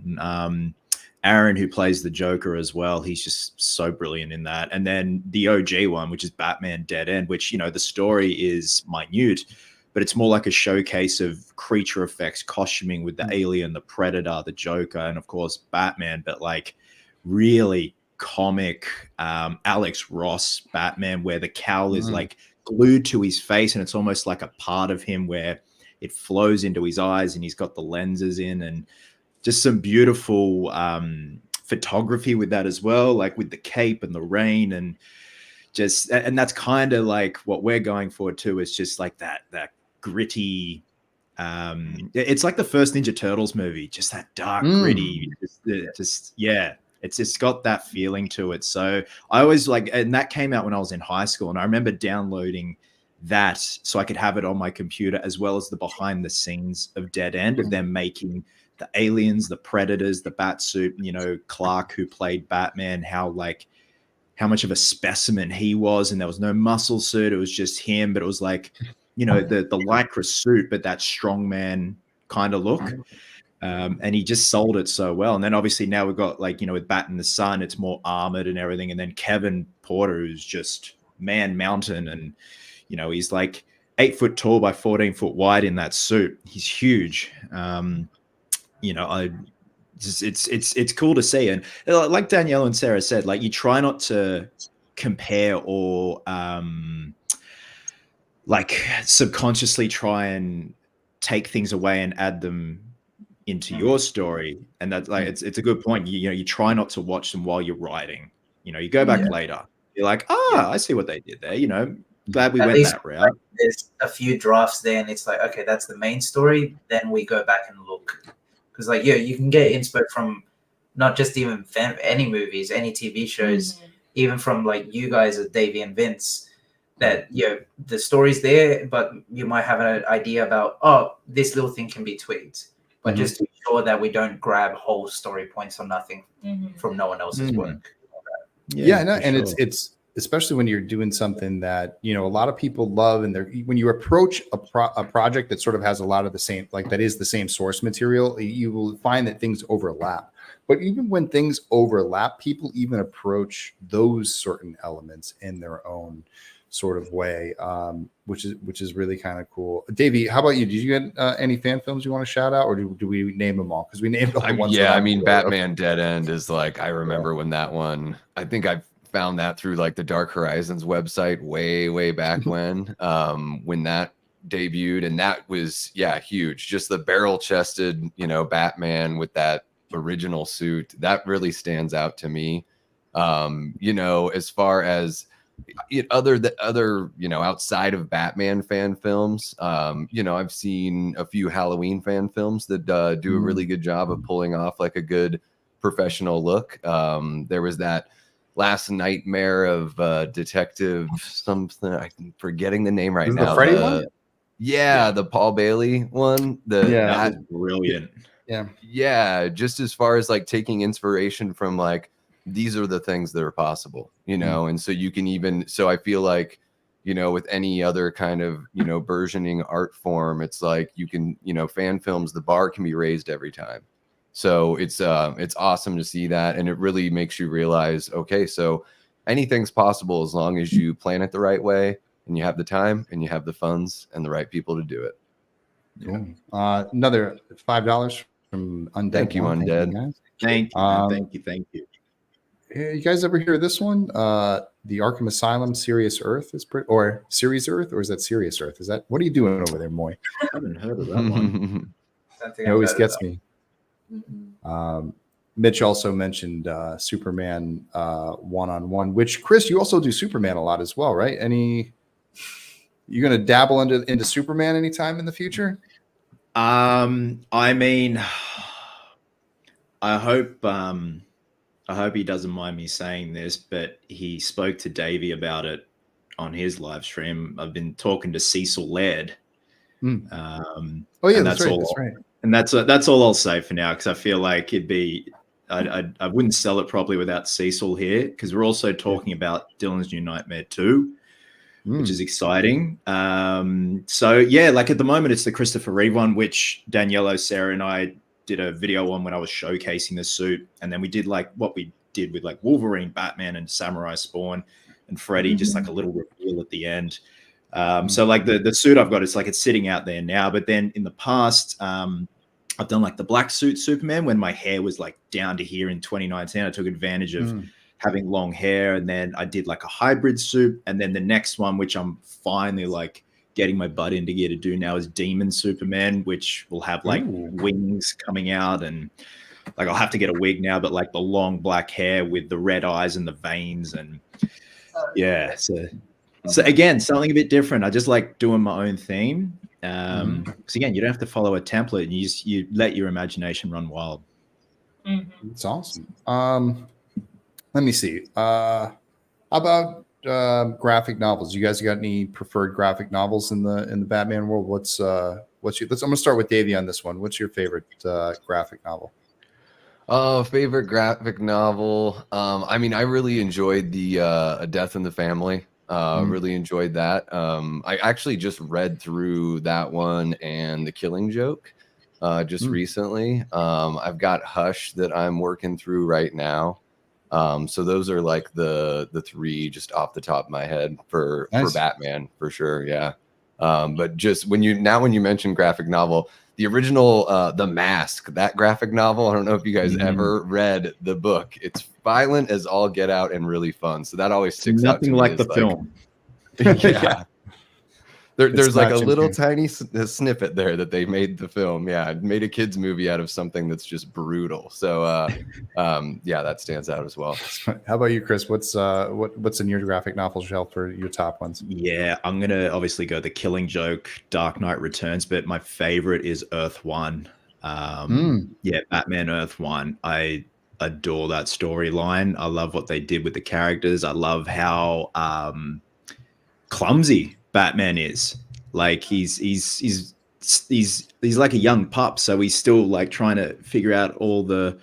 Aaron, who plays the Joker as well, he's just so brilliant in that. And then the OG one, which is Batman Dead End, which, the story is minute, but it's more like a showcase of creature effects, costuming with the alien, the Predator, the Joker, and of course Batman, but really comic Alex Ross Batman, where the cowl is glued to his face and it's almost like a part of him where it flows into his eyes and he's got the lenses in, and just some beautiful photography with that as well, with the cape and the rain, and that's kind of what we're going for too. Is just that gritty. It's like the first Ninja Turtles movie, just that dark, gritty. It's just got that feeling to it. So I always and that came out when I was in high school, and I remember downloading that so I could have it on my computer, as well as the behind the scenes of Dead End, of them making the aliens, the Predators, the Batsuit, Clark, who played Batman, how much of a specimen he was, and there was no muscle suit. It was just him, but it was the Lycra suit, but that strongman kind of look. And he just sold it so well. And then obviously now we've got with Bat in the Sun, it's more armored and everything. And then Kevin Porter, who's just man mountain, and he's 8 foot tall by 14 foot wide in that suit. He's huge. It's cool to see. And like Danielle and Sarah said, you try not to compare or subconsciously try and take things away and add them into your story. And that's it's a good point. You try not to watch them while you're writing. You go back later, you're I see what they did there. Glad we went that route. There's a few drafts there, and it's okay, that's the main story. Then we go back and look. Because you can get inspo from not just even any movies, any TV shows, even from you guys at Davey and Vince, that the story's there, but you might have an idea about, this little thing can be tweaked. But just to be sure that we don't grab whole story points or nothing from no one else's work. And especially when you're doing something that, you know, a lot of people love, and when you approach a project that sort of has a lot of the same, like that is the same source material, you will find that things overlap. But even when things overlap, people even approach those certain elements in their own sort of way, which is really kind of cool. Davey, how about you? Did you get any fan films you want to shout out, or do we name them all? Because we named all the ones. Yeah, I mean, Batman Dead End is like, I remember when that one, I think I found that through like the Dark Horizons website way back when that debuted, and that was huge. Just the barrel chested, you know, Batman with that original suit, that really stands out to me. You know, as far as other, you know, outside of Batman fan films, you know, I've seen a few Halloween fan films that do a really good job of pulling off like a good professional look. There was that Last Nightmare of Detective something, I'm forgetting the name right now. The Freddy one? Yeah, the Paul Bailey one. That was brilliant. Yeah, just as far as like taking inspiration from like, these are the things that are possible, you know, and so you can even, so I feel like, you know, with any other kind of, you know, burgeoning art form, it's like you can, you know, fan films, the bar can be raised every time. So it's awesome to see that, and it really makes you realize, okay, so anything's possible as long as you plan it the right way, and you have the time, and you have the funds, and the right people to do it. Cool. Another $5 from Undead. Thank you, Undead. Thank you, thank you. You guys ever hear this one? The Arkham Asylum Serious Earth or Series Earth, or is that Serious Earth? Is that, what are you doing over there, Moy? I haven't heard of that one. It always gets me. Mitch also mentioned Superman one-on-one, which, Chris, you also do Superman a lot as well, right? You gonna dabble into Superman anytime in the future? I mean, I hope he doesn't mind me saying this, but he spoke to Davey about it on his live stream. I've been talking to Cecil Laird. That's right. And that's all I'll say for now, because I feel like I wouldn't sell it properly without Cecil here, because we're also talking about Dylan's New Nightmare 2, which is exciting. So yeah, like at the moment it's the Christopher Reeve one, which Danielo, Sarah, and I did a video on when I was showcasing the suit, and then we did like what we did with like Wolverine, Batman, and Samurai Spawn, and Freddy, just like a little reveal at the end. So like the suit I've got, it's sitting out there now. But then in the past, I've done like the black suit Superman when my hair was like down to here in 2019. I took advantage of having long hair, and then I did like a hybrid suit. And then the next one, which I'm finally like getting my butt into gear to do now, is Demon Superman, which will have like wings coming out, and like I'll have to get a wig now, but like the long black hair with the red eyes and the veins, and yeah. So again, something a bit different. I just like doing my own theme. Because again, you don't have to follow a template, and you let your imagination run wild. It's awesome. Let me see. How about graphic novels? You guys got any preferred graphic novels in the Batman world? I'm gonna start with Davey on this one. What's your favorite graphic novel? Favorite graphic novel. I mean, I really enjoyed the A Death in the Family. Really enjoyed that. I actually just read through that one and The Killing Joke just recently. I've got Hush that I'm working through right now. So those are like the three just off the top of my head for Batman for sure. Yeah. But just when you mention graphic novel, the original The Mask, that graphic novel, I don't know if you guys ever read the book. It's violent as all get out and really fun. So that always sticks out to me. Nothing like the film. Yeah. There's like a little tiny snippet there that they made the film. Yeah, made a kids movie out of something that's just brutal. So yeah, that stands out as well. How about you, Chris? What's in your graphic novel shelf for your top ones? Yeah, I'm gonna obviously go The Killing Joke, Dark Knight Returns, but my favorite is Earth One. Yeah, Batman Earth One. I adore that storyline. I love what they did with the characters. I love how clumsy Batman is. Like he's like a young pup, so he's still like trying to figure out all the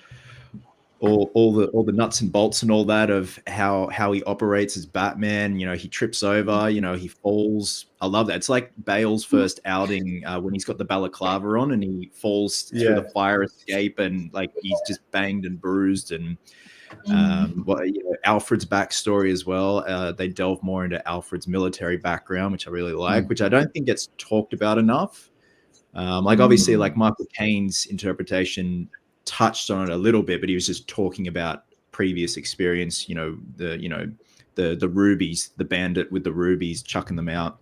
all the nuts and bolts and all that of how he operates as Batman. You know, he trips over, you know, he falls. I love that. It's like Bale's first outing when he's got the balaclava on and he falls through the fire escape and like he's just banged and bruised. And well, you know, Alfred's backstory as well. They delve more into Alfred's military background, which I really like, which I don't think gets talked about enough. Like obviously, like Michael Caine's interpretation touched on it a little bit, but he was just talking about previous experience. You know, the rubies, the bandit with the rubies, chucking them out,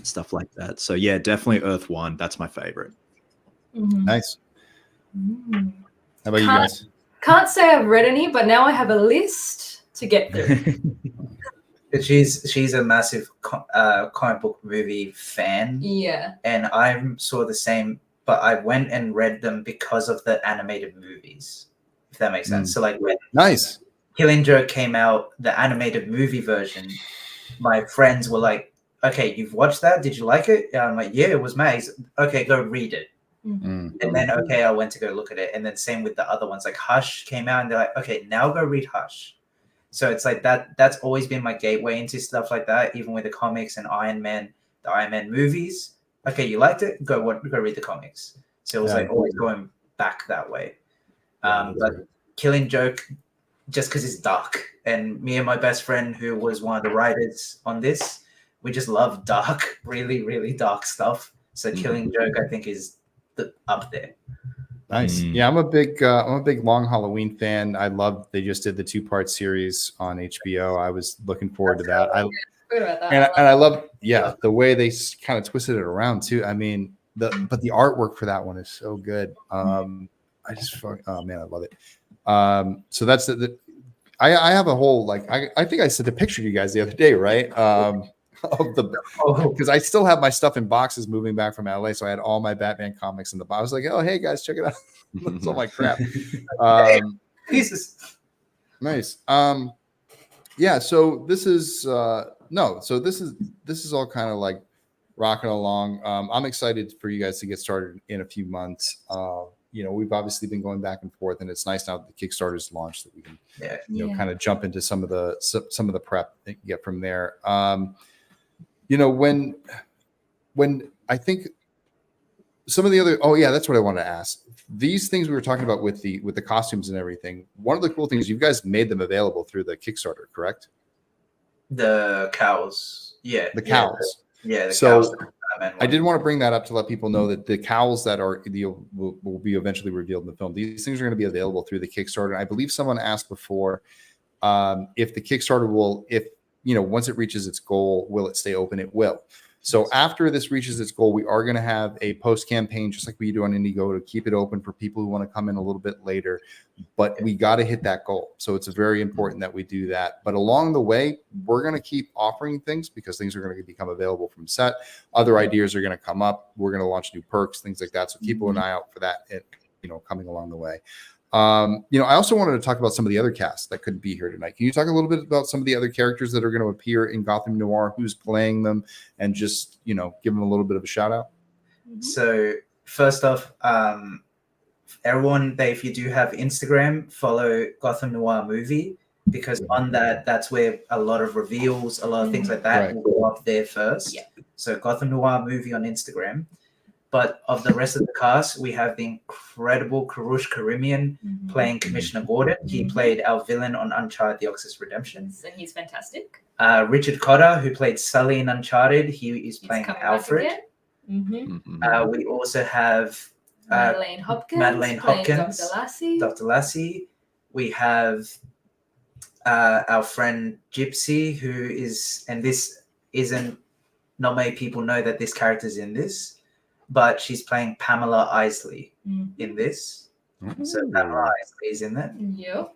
stuff like that. So yeah, definitely Earth One. That's my favorite. Nice. How about you guys? Can't say I've read any, but now I have a list to get through. She's a massive comic book movie fan. Yeah. And I saw the same, but I went and read them because of the animated movies, if that makes sense. So like when Killing Joke came out, the animated movie version, my friends were like, okay, you've watched that? Did you like it? And I'm like, yeah, it was nice. Okay, go read it. And then, okay, I went to go look at it. And then same with the other ones, like Hush came out and they're like, okay, now go read Hush. So it's like that's always been my gateway into stuff like that, even with the comics and Iron Man, the Iron Man movies. Okay, you liked it? Go read the comics. So it was like always going back that way. But Killing Joke, just because it's dark. And me and my best friend, who was one of the writers on this, we just love dark, really, really dark stuff. So Killing Joke, I think, is up there. Nice. Yeah, I'm a big Long Halloween fan. I love they just did the 2-part series on HBO. I was looking forward to that. And I love the way they kind of twisted it around too. I mean, the artwork for that one is so good. I love it. So that's I have a whole I think I sent a picture to you guys the other day, right? Of the because I still have my stuff in boxes moving back from LA, so I had all my Batman comics in the box. I was like, oh hey guys, check it out. That's all my crap. Jesus. Nice. Yeah, so this is this is all kind of like rocking along. I'm excited for you guys to get started in a few months. You know, we've obviously been going back and forth, and it's nice now that the Kickstarter's launched that we can kind of jump into some of the prep that you get from there. You know, when I think some of the other that's what I wanted to ask. These things we were talking about with the costumes and everything. One of the cool things, you guys made them available through the Kickstarter, correct? The cows. Yeah. The cows. Yeah. So I did want to bring that up to let people know that the cows that are will be eventually revealed in the film. These things are going to be available through the Kickstarter. I believe someone asked before if the Kickstarter will, once it reaches its goal, will it stay open? It will. So after this reaches its goal, we are going to have a post campaign, just like we do on Indiegogo, to keep it open for people who want to come in a little bit later. But we got to hit that goal. So it's very important that we do that. But along the way, we're going to keep offering things because things are going to become available from set. Other ideas are going to come up. We're going to launch new perks, things like that. So keep an eye out for that, coming along the way. I also wanted to talk about some of the other casts that couldn't be here tonight. Can you talk a little bit about some of the other characters that are going to appear in Gotham Noir, who's playing them, and just, give them a little bit of a shout out? So first off, everyone, if you do have Instagram, follow Gotham Noir Movie, because on that's where a lot of reveals, a lot of things like that will go up there first. Yeah. So Gotham Noir Movie on Instagram. But of the rest of the cast, we have the incredible Karush Karimian playing Commissioner Gordon. He played our villain on Uncharted: The Oxus Redemption. So he's fantastic. Richard Cotter, who played Sully in Uncharted, he is playing Alfred. We also have Madeleine Hopkins, Dr. Lassie. We have our friend Gypsy, who is, and this isn't, not many people know that this character's in this, but she's playing Pamela Isley in this. So Pamela Isley is in that. Yep.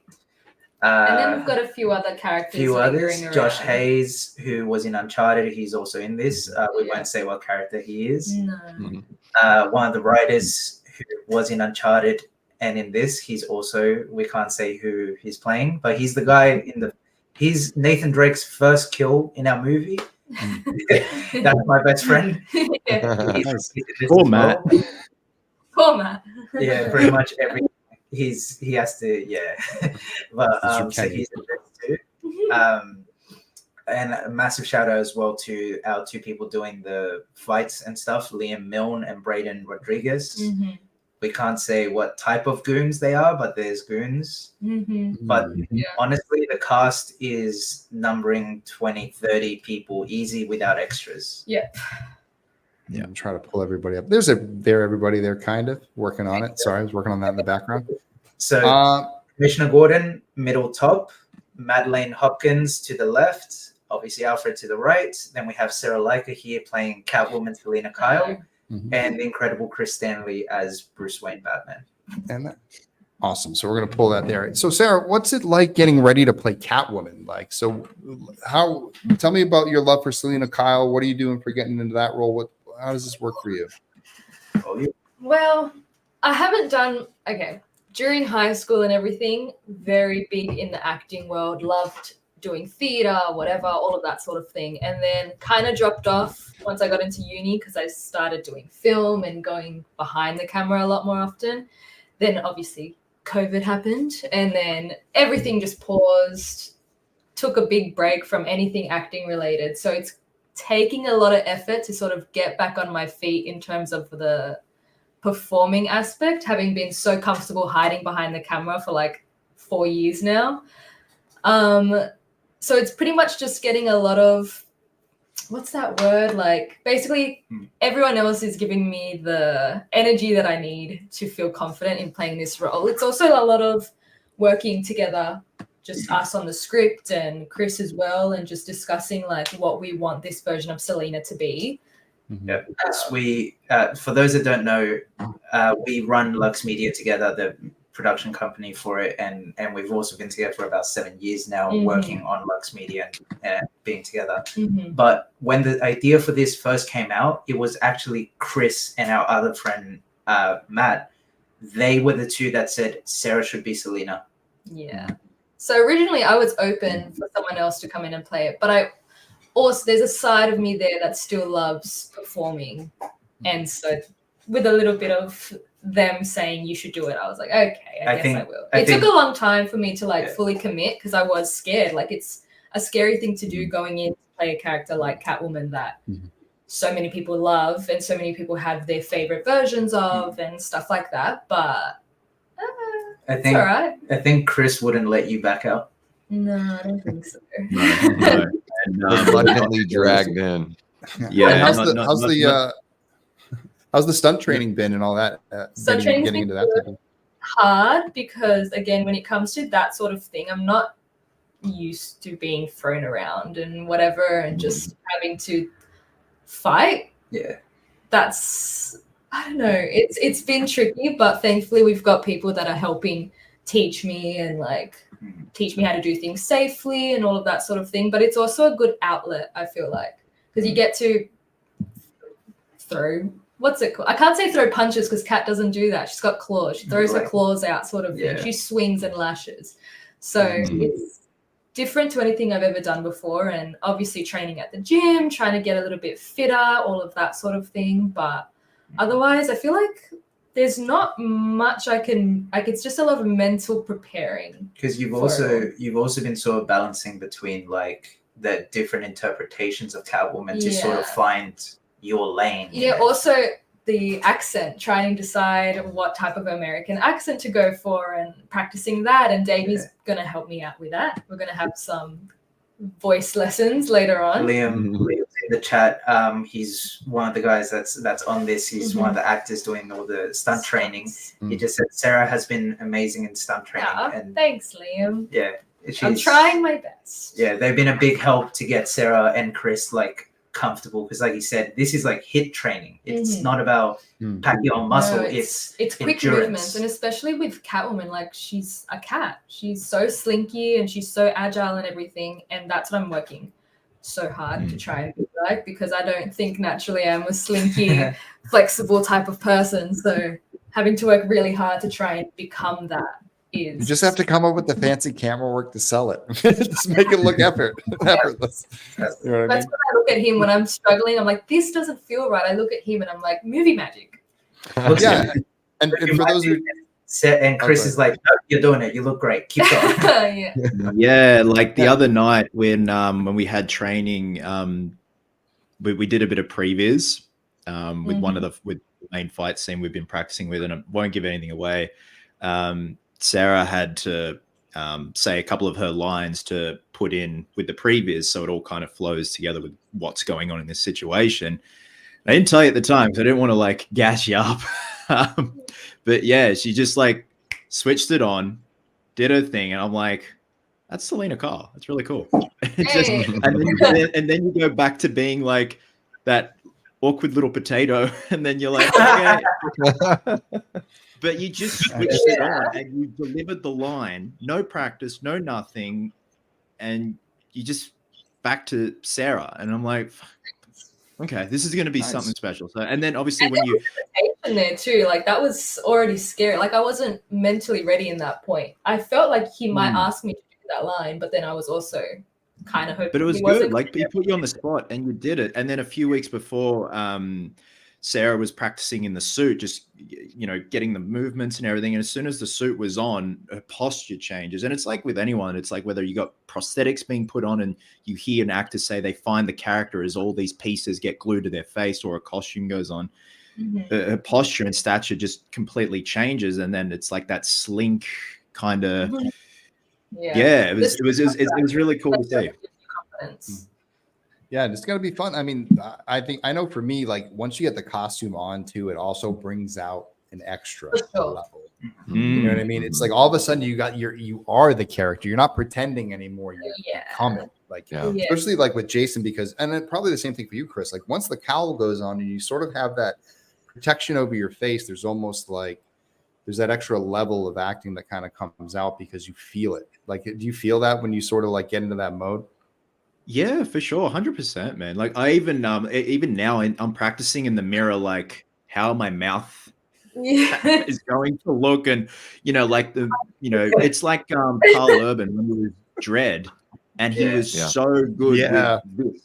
And then we've got a few other characters. Few others. Josh Hayes, who was in Uncharted, he's also in this. We won't say what character he is. No. One of the writers who was in Uncharted and in this, he's also, we can't say who he's playing, but he's the guy he's Nathan Drake's first kill in our movie. That's my best friend. Poor Matt. Poor Matt. Yeah, pretty much every he has to, yeah. But so he's in this too. And a massive shout out as well to our two people doing the fights and stuff, Liam Milne and Braden Rodriguez. We can't say what type of goons they are, but there's goons. But honestly, the cast is numbering 20, 30 people easy without extras. Yeah. I'm trying to pull everybody up. There's everybody there kind of working on it. Sorry, I was working on that in the background. So Commissioner Gordon, middle top, Madeleine Hopkins to the left, obviously Alfred to the right. Then we have Sarah Leiker here playing Catwoman Selina Kyle. And the incredible Chris Stanley as Bruce Wayne Batman. And awesome. So we're going to pull that there. So Sarah, what's it like getting ready to play Catwoman? Like, so tell me about your love for Selina Kyle. What are you doing for getting into that role? How does this work for you? Well, I haven't done, during high school and everything, very big in the acting world, loved doing theater, whatever, all of that sort of thing. And then kind of dropped off once I got into uni because I started doing film and going behind the camera a lot more often. Then obviously COVID happened and then everything just paused, took a big break from anything acting related. So it's taking a lot of effort to sort of get back on my feet in terms of the performing aspect, having been so comfortable hiding behind the camera for like 4 years now. So it's pretty much just getting a lot of, what's that word? Like basically everyone else is giving me the energy that I need to feel confident in playing this role. It's also a lot of working together, just us on the script and Chris as well, and just discussing like what we want this version of Selina to be. Yeah, we for those that don't know, we run Luxxe Media together, the production company for it, and we've also been together for about 7 years now, working on Luxxe Media and being together. But when the idea for this first came out, it was actually Chris and our other friend Matt. They were the two that said Sarah should be Selina. Yeah. So originally I was open for someone else to come in and play it, but also there's a side of me there that still loves performing, and so with a little bit of them saying you should do it, I was like, okay, I guess I will. It took a long time for me to fully commit because I was scared. Like it's a scary thing to do going in to play a character like Catwoman that so many people love and so many people have their favorite versions of and stuff like that. But it's all right. I think Chris wouldn't let you back out. No, I don't think so. Reluctantly dragged in. Yeah. How's the stunt training been and all that? Getting into that hard because again, when it comes to that sort of thing, I'm not used to being thrown around and whatever, and just having to fight. Yeah, that's, I don't know. It's been tricky, but thankfully we've got people that are helping teach me and teach me how to do things safely and all of that sort of thing. But it's also a good outlet, I feel like, because you get to throw. What's it called? I can't say throw punches because Kat doesn't do that. She's got claws. She throws her claws out sort of thing. She swings and lashes. So it's different to anything I've ever done before. And obviously training at the gym, trying to get a little bit fitter, all of that sort of thing. But otherwise, I feel like there's not much I can, it's just a lot of mental preparing. Because you've also been sort of balancing between the different interpretations of Catwoman to sort of find your lane. Yeah, also the accent, trying to decide what type of American accent to go for and practicing that. And Davey's going to help me out with that. We're going to have some voice lessons later on. Liam's in the chat. He's one of the guys that's on this. He's one of the actors doing all the stunt training. He just said Sarah has been amazing in stunt training. And thanks, Liam. Yeah. I'm trying my best. Yeah, they've been a big help to get Sarah and Chris comfortable, because like you said, this is hit training. It's not about packing on muscle. No, it's quick endurance. movements, and especially with Catwoman, she's a cat. She's so slinky and she's so agile and everything, and that's what I'm working so hard to try and be like, because I don't think naturally I'm a slinky, flexible type of person. So having to work really hard to try and become that. You just have to come up with the fancy camera work to sell it. Just make it look effortless. You know what I mean? That's when I look at him when I'm struggling. I'm like, this doesn't feel right. I look at him and I'm like, movie magic. Yeah. And for those who And Chris is like, no, you're doing it. You look great. Keep going. Yeah. Yeah, like the other night when we had training, we did a bit of previs with one of the main fight scene we've been practicing with, and I won't give anything away. Sarah had to say a couple of her lines to put in with the previs, so it all kind of flows together with what's going on in this situation. I didn't tell you at the time because I didn't want to like gas you up. But yeah, she just like switched it on, did her thing, and I'm like, that's Selena Carr. That's really cool. And then you go back to being like that awkward little potato, and then you're like, okay. But you just switched it on and you delivered the line, no practice, no nothing, and you just back to Sarah. And I'm like, okay, this is going to be something special. So, and then obviously when you there too, like that was already scary. Like I wasn't mentally ready in that point. I felt like he might ask me to do that line, but then I was also kind of hoping. But it was good. Like he put you on the spot and you did it. And then a few weeks before, Sarah was practicing in the suit, just, you know, getting the movements and everything. And as soon as the suit was on, her posture changes. And it's like with anyone, it's like whether you got prosthetics being put on and you hear an actor say they find the character as all these pieces get glued to their face or a costume goes on, her posture and stature just completely changes. And then it's like that slink kind of, it was really cool to see. Confidence. Yeah, it's going to be fun. I mean, I know for me, like once you get the costume on too, it also brings out an extra level. You know what I mean? It's like all of a sudden you are the character. You're not pretending anymore. You're becoming like, especially like with Jason, because, and then probably the same thing for you, Chris, like once the cowl goes on and you sort of have that protection over your face, there's almost like, there's that extra level of acting that kind of comes out because you feel it. Like, do you feel that when you sort of like get into that mode? Yeah, for sure. 100%, man. Like I even now I'm practicing in the mirror, like how my mouth is going to look. And, you know, like it's like Carl Urban when he was Dredd and he was so good with this.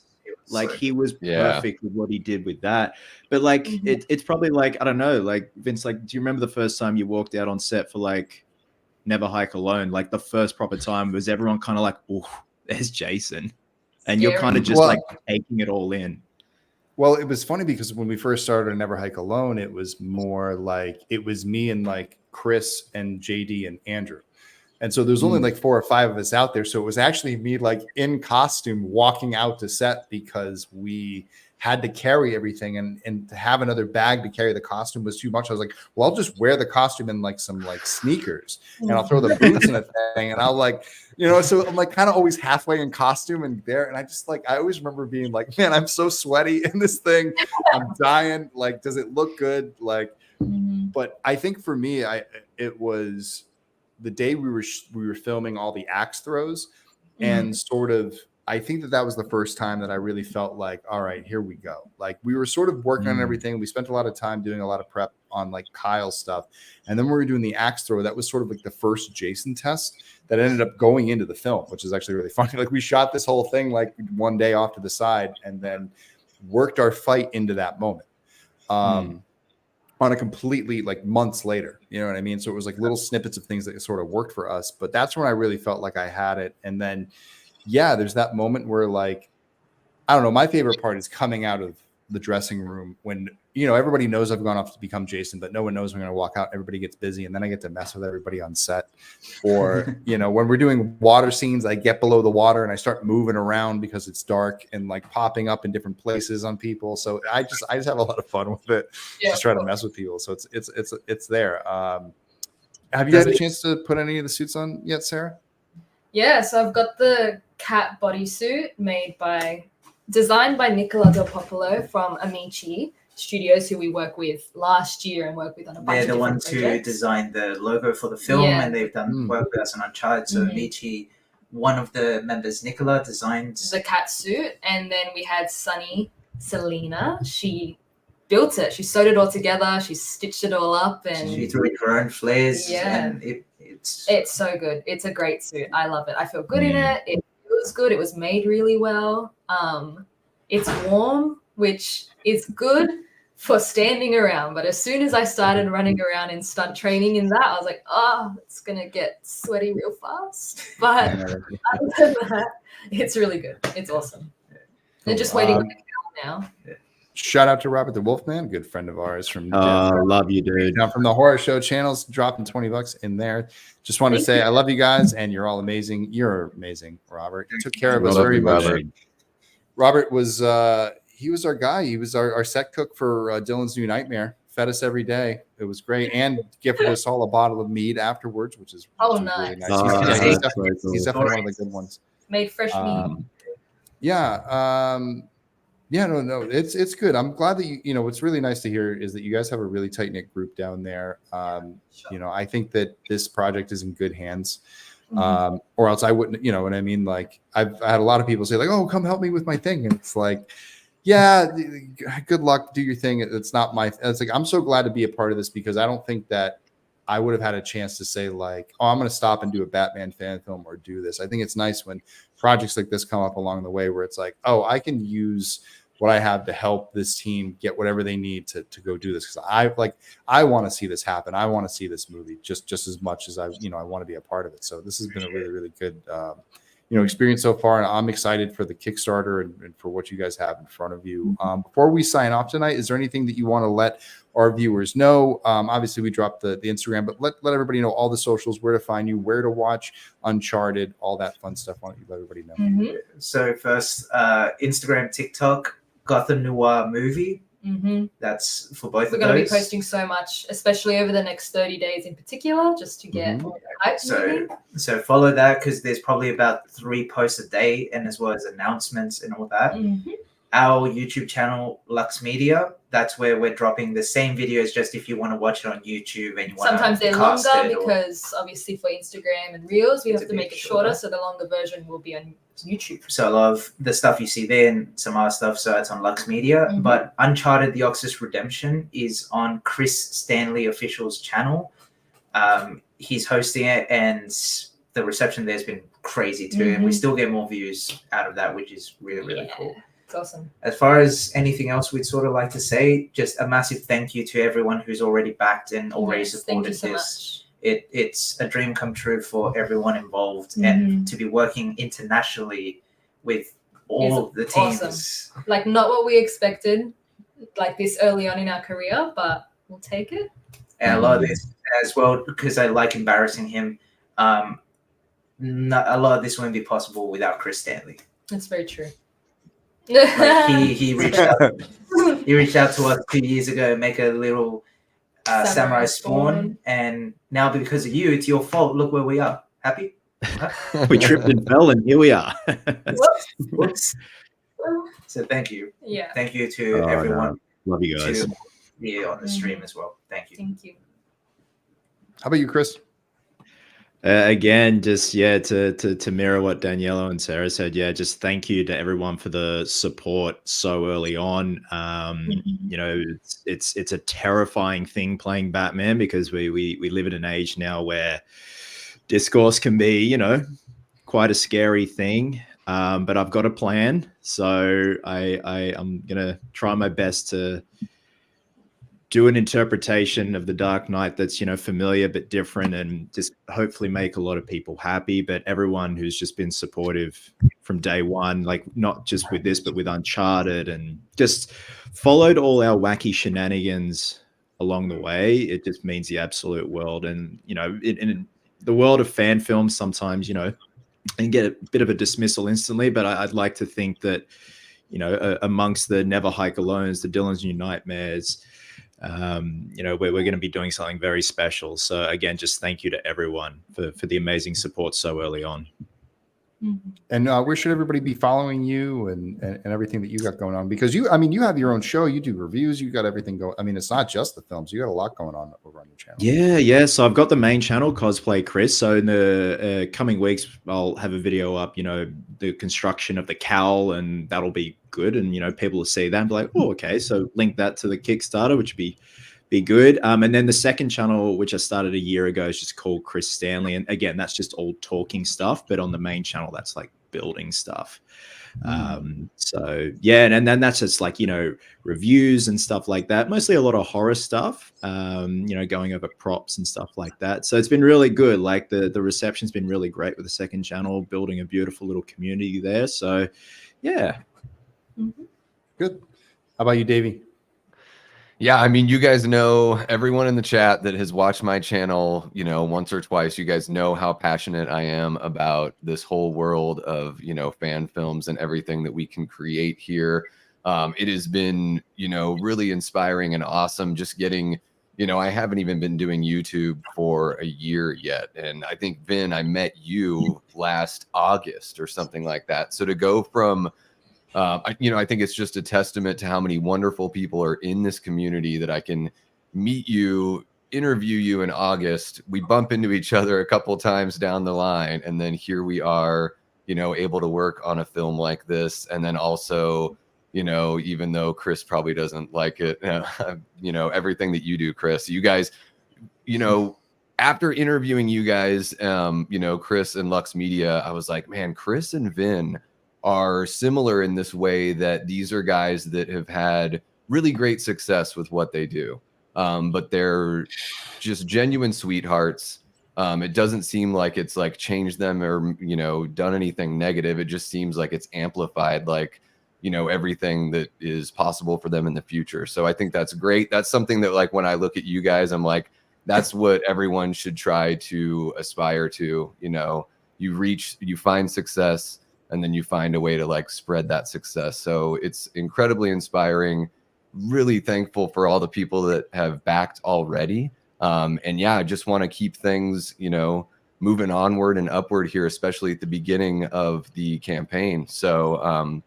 Like he was perfect with what he did with that. But like, it's probably like, I don't know, like Vince, like, do you remember the first time you walked out on set for like Never Hike Alone? Like the first proper time was everyone kind of like, oh, there's Jason. And you're kind of just like taking it all in. Well, it was funny because when we first started Never Hike Alone, it was more like it was me and like Chris and JD and Andrew. And so there's only like 4 or 5 of us out there. So it was actually me like in costume walking out to set because we had to carry everything and to have another bag to carry the costume was too much. I was like, well, I'll just wear the costume in like some like sneakers and I'll throw the boots in a thing and I'll like, you know, so I'm like kind of always halfway in costume and there. And I just like, I always remember being like, man, I'm so sweaty in this thing. I'm dying. Like, does it look good? Like, but I think for me, it was the day we were filming all the axe throws and sort of, I think that was the first time that I really felt like, all right, here we go. Like we were sort of working on everything. We spent a lot of time doing a lot of prep on like Kyle's stuff. And then we were doing the axe throw. That was sort of like the first Jason test that ended up going into the film, which is actually really funny. Like we shot this whole thing like one day off to the side and then worked our fight into that moment on a completely like months later. You know what I mean? So it was like little snippets of things that sort of worked for us. But that's when I really felt like I had it. And then there's that moment where like, I don't know, my favorite part is coming out of the dressing room when, you know, everybody knows I've gone off to become Jason, but no one knows I'm going to walk out. Everybody gets busy. And then I get to mess with everybody on set. Or, you know, when we're doing water scenes, I get below the water and I start moving around because it's dark and like popping up in different places on people. So I just have a lot of fun with it. Just try to mess with people. So it's there. Have you had a chance to put any of the suits on yet, Sarah? Yeah, so I've got the cat bodysuit designed by Nicola Del Popolo from Amici Studios, who we work with last year and work with on a bunch of different projects. They're the ones who designed the logo for the film and they've done work with us on Uncharted. So Amici, one of the members, Nicola, designed the cat suit. And then we had Sunny Selena. She built it. She sewed it all together. She stitched it all up. And she threw in her own flares. Yeah. And it's so good. It's a great suit. I love it. I feel good in it. It feels good. It was made really well. It's warm, which is good, for standing around. But as soon as I started running around and stunt training in that, I was like, oh, it's going to get sweaty real fast. But other than that, it's really good. It's awesome. They're just waiting on the cow now. Shout out to Robert the Wolfman, good friend of ours from love you, dude. Now from the Horror Show channels, dropping $20 in there. Just wanted to say I love you guys, and you're all amazing. You're amazing, Robert. You took care of us very much. Robert was he was our guy. He was our set cook for Dylan's New Nightmare. Fed us every day. It was great, and gifted us all a bottle of mead afterwards, which is nice. Really nice. He's definitely one of the good ones. Made fresh mead. No, it's good. I'm glad that you know what's really nice to hear is that you guys have a really tight knit group down there. You know, I think that this project is in good hands, or else I wouldn't. You know what I mean? Like I had a lot of people say like, "Oh, come help me with my thing," and it's like, yeah, good luck, do your thing. It's not my. It's like I'm so glad to be a part of this because I don't think that I would have had a chance to say like, oh, I'm going to stop and do a Batman fan film or do this. I think it's nice when projects like this come up along the way where it's like, oh, I can use what I have to help this team get whatever they need to go do this. Because I want to see this happen. I want to see this movie just as much as I want to be a part of it. So this has been a really, really good, experience so far. And I'm excited for the Kickstarter and for what you guys have in front of you. Before we sign off tonight, is there anything that you want to let our viewers know? Obviously we dropped the Instagram, but let everybody know all the socials, where to find you, where to watch Uncharted, all that fun stuff. Why don't you let everybody know? So first, Instagram, TikTok, Gotham Noir movie. That's for both of those. We're going to be posting so much, especially over the next 30 days in particular, just to get all the hype. So follow that because there's probably about 3 posts a day, and as well as announcements and all that. Our YouTube channel, Luxxe Media, that's where we're dropping the same videos, just if you want to watch it on YouTube and you want sometimes they're longer because obviously for Instagram and Reels, we have to make it shorter. So the longer version will be on YouTube. So a lot of the stuff you see there and some other stuff, so it's on Luxxe Media. But Uncharted: The Oxus Redemption is on Chris Stanley Official's channel. He's hosting it, and the reception there's been crazy too. And we still get more views out of that, which is really, really cool. It's awesome. As far as anything else we'd sort of like to say, just a massive thank you to everyone who's already backed and already supported this. Much. It's a dream come true for everyone involved, and to be working internationally with all the teams. Awesome. Like not what we expected, like this early on in our career, but we'll take it. And a lot of this as well, because I like embarrassing him. A lot of this wouldn't be possible without Chris Stanley. That's very true. Like he reached out. He reached out to us 2 years ago, make a little samurai spawn, and now because of you, it's your fault. Look where we are. Happy? We tripped and fell, and here we are. Whoops. So thank you. Yeah. Thank you to everyone. Love you guys. To be on the stream as well. Thank you. Thank you. How about you, Chris? Again, just to mirror what Danielo and Sarah said, just thank you to everyone for the support so early on. It's a terrifying thing playing Batman because we live in an age now where discourse can be, quite a scary thing. But I've got a plan, so I'm gonna try my best to do an interpretation of the Dark Knight that's, familiar but different, and just hopefully make a lot of people happy. But everyone who's just been supportive from day one, like not just with this, but with Uncharted, and just followed all our wacky shenanigans along the way, it just means the absolute world. And, in the world of fan films, sometimes, and get a bit of a dismissal instantly, but I'd like to think that, amongst the Never Hike Alones, the Dylan's New Nightmares, we're going to be doing something very special. So again, just thank you to everyone for the amazing support so early on. And where should everybody be following you and everything that you got going on? Because you have your own show, you do reviews, you got everything going. I mean, it's not just the films, you got a lot going on over on your channel. Yeah. So I've got the main channel, Cosplay Chris. So in the coming weeks, I'll have a video up, the construction of the cowl, and that'll be good. And, people will see that and be like, oh, okay. So link that to the Kickstarter, which would be good. And then the second channel, which I started a year ago, is just called Chris Stanley. And again, that's just all talking stuff. But on the main channel, that's like building stuff. So yeah, and then that's just like, reviews and stuff like that, mostly a lot of horror stuff, going over props and stuff like that. So it's been really good. Like the reception's been really great with the second channel, building a beautiful little community there. So yeah. Good. How about you, Davey? Yeah, I mean, you guys know, everyone in the chat that has watched my channel, once or twice, you guys know how passionate I am about this whole world of, fan films and everything that we can create here. It has been, really inspiring and awesome just getting, I haven't even been doing YouTube for a year yet. And I think, Vin, I met you last August or something like that. So to go from I think it's just a testament to how many wonderful people are in this community that I can meet you, interview you in August. We bump into each other a couple times down the line, and then here we are, able to work on a film like this. And then also, even though Chris probably doesn't like it, everything that you do, Chris, you guys, after interviewing you guys, Chris and Luxxe Media, I was like, man, Chris and Vin are similar in this way that these are guys that have had really great success with what they do. But they're just genuine sweethearts. It doesn't seem like it's like changed them or, done anything negative. It just seems like it's amplified, like, everything that is possible for them in the future. So I think that's great. That's something that, like, when I look at you guys, I'm like, that's what everyone should try to aspire to. You find success, and then you find a way to like spread that success. So it's incredibly inspiring. Really thankful for all the people that have backed already. And yeah, I just want to keep things, moving onward and upward here, especially at the beginning of the campaign. So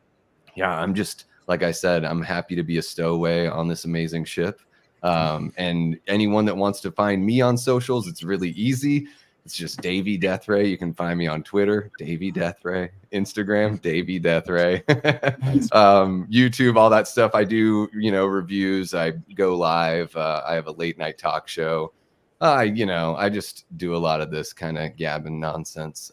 yeah, I'm just, like I said, I'm happy to be a stowaway on this amazing ship. And anyone that wants to find me on socials, it's really easy. It's just Davey Deathray. You can find me on Twitter, Davey Deathray, Instagram, Davey Deathray, YouTube, all that stuff. I do, reviews. I go live. I have a late night talk show. I just do a lot of this kind of gabbing nonsense.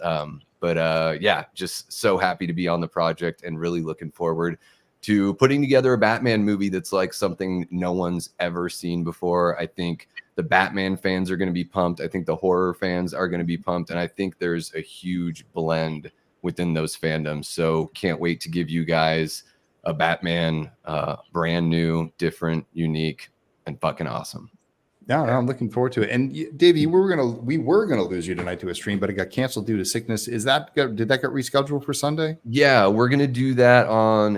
But yeah, just so happy to be on the project and really looking forward to putting together a Batman movie that's like something no one's ever seen before. I think the Batman fans are going to be pumped. I think the horror fans are going to be pumped. And I think there's a huge blend within those fandoms. So can't wait to give you guys a Batman brand new, different, unique, and fucking awesome. Yeah, I'm looking forward to it. And Davey, we were gonna lose you tonight to a stream, but it got canceled due to sickness. Did that get rescheduled for Sunday? Yeah, we're gonna do that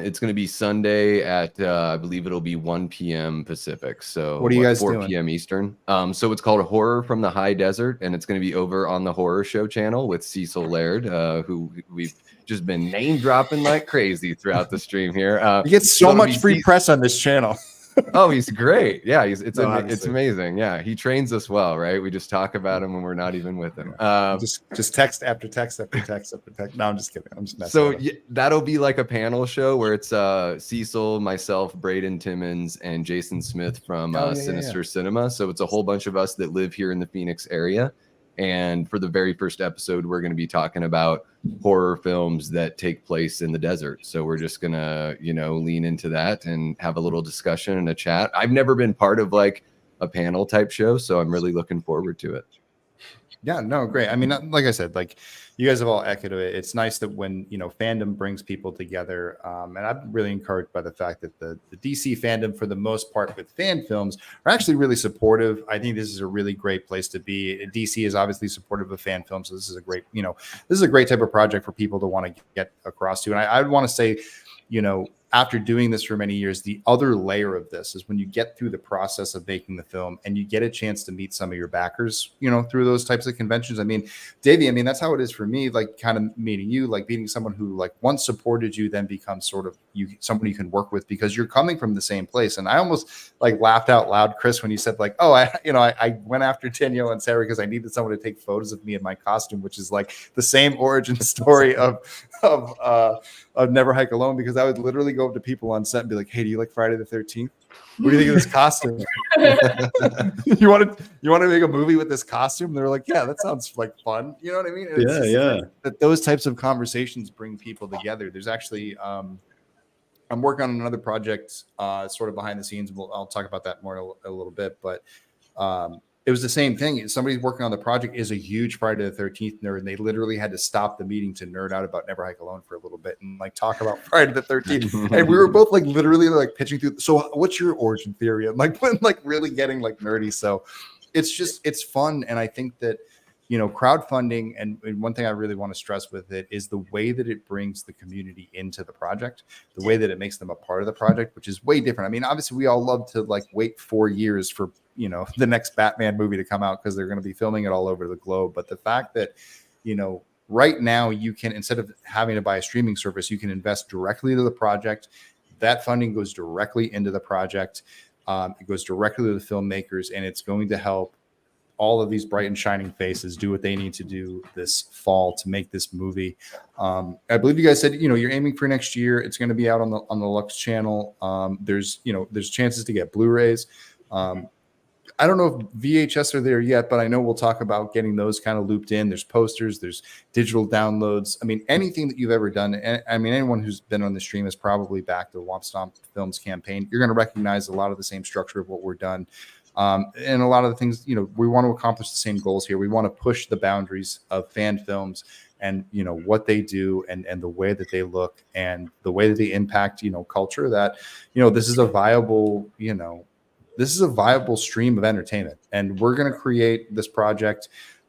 it's gonna be Sunday at I believe it'll be 1 p.m. Pacific. So what are you guys 4 doing? p.m. Eastern. So it's called Horror from the High Desert, and it's gonna be over on the Horror Show channel with Cecil Laird, who we've just been name dropping like crazy throughout the stream here. You get so much free press on this channel. Oh, he's great. Yeah, it's amazing. Yeah, he trains us well, right? We just talk about him when we're not even with him. Just text after text after text after text. No, I'm just kidding. I'm just messing. So that'll be like a panel show where it's Cecil, myself, Braden Timmons, and Jason Smith from Sinister Cinema. So it's a whole bunch of us that live here in the Phoenix area. And for the very first episode, we're going to be talking about horror films that take place in the desert. So we're just going to, lean into that and have a little discussion and a chat. I've never been part of like a panel type show, so I'm really looking forward to it. Yeah, no, great. I mean, like I said, like you guys have all echoed it. It's nice that when, fandom brings people together. And I'm really encouraged by the fact that the DC fandom, for the most part with fan films, are actually really supportive. I think this is a really great place to be. DC is obviously supportive of fan films. So this is a great, this is a great type of project for people to want to get across to. And I would want to say, after doing this for many years, the other layer of this is when you get through the process of making the film and you get a chance to meet some of your backers, through those types of conventions. I mean, Davey, that's how it is for me, like kind of meeting you, like meeting someone who like once supported you, then becomes sort of someone you can work with because you're coming from the same place. And I almost like laughed out loud, Chris, when you said like, oh, I went after Danielo and Sarah because I needed someone to take photos of me in my costume, which is like the same origin story of Never Hike Alone, because I would literally go go up to people on set and be like, "Hey, do you like Friday the 13th? What do you think of this costume? you want to make a movie with this costume?" They're like, "Yeah, that sounds like fun." You know what I mean? And it's just that those types of conversations bring people together. There's actually I'm working on another project sort of behind the scenes. I'll talk about that more in a little bit, but it was the same thing. Somebody working on the project is a huge Friday the 13th nerd, and they literally had to stop the meeting to nerd out about Never Hike Alone for a little bit and like talk about Friday the 13th. And we were both like literally like pitching through. So what's your origin theory? And like really getting like nerdy. So it's fun. And I think that, you know, crowdfunding, and one thing I really want to stress with it is the way that it brings the community into the project, the way that it makes them a part of the project, which is way different. I mean, obviously we all love to like wait 4 years for, you know, the next Batman movie to come out because they're going to be filming it all over the globe. But the fact that, you know, right now you can, instead of having to buy a streaming service, you can invest directly into the project. That funding goes directly into the project. It goes directly to the filmmakers, and it's going to help all of these bright and shining faces do what they need to do this fall to make this movie. I believe you guys said, you know, you're aiming for next year. It's going to be out on the Luxxe channel. There's chances to get Blu-rays. I don't know if VHS are there yet, but I know we'll talk about getting those kind of looped in. There's posters, there's digital downloads. I mean, anything that you've ever done. And I mean, anyone who's been on the stream has probably backed the Womp Stomp Films campaign. You're going to recognize a lot of the same structure of what we're done. And a lot of the things, you know, we want to accomplish the same goals here. We want to push the boundaries of fan films and, you know, what they do and the way that they look and the way that they impact, you know, culture, that, you know, this is a viable, this is a viable stream of entertainment, and we're going to create this project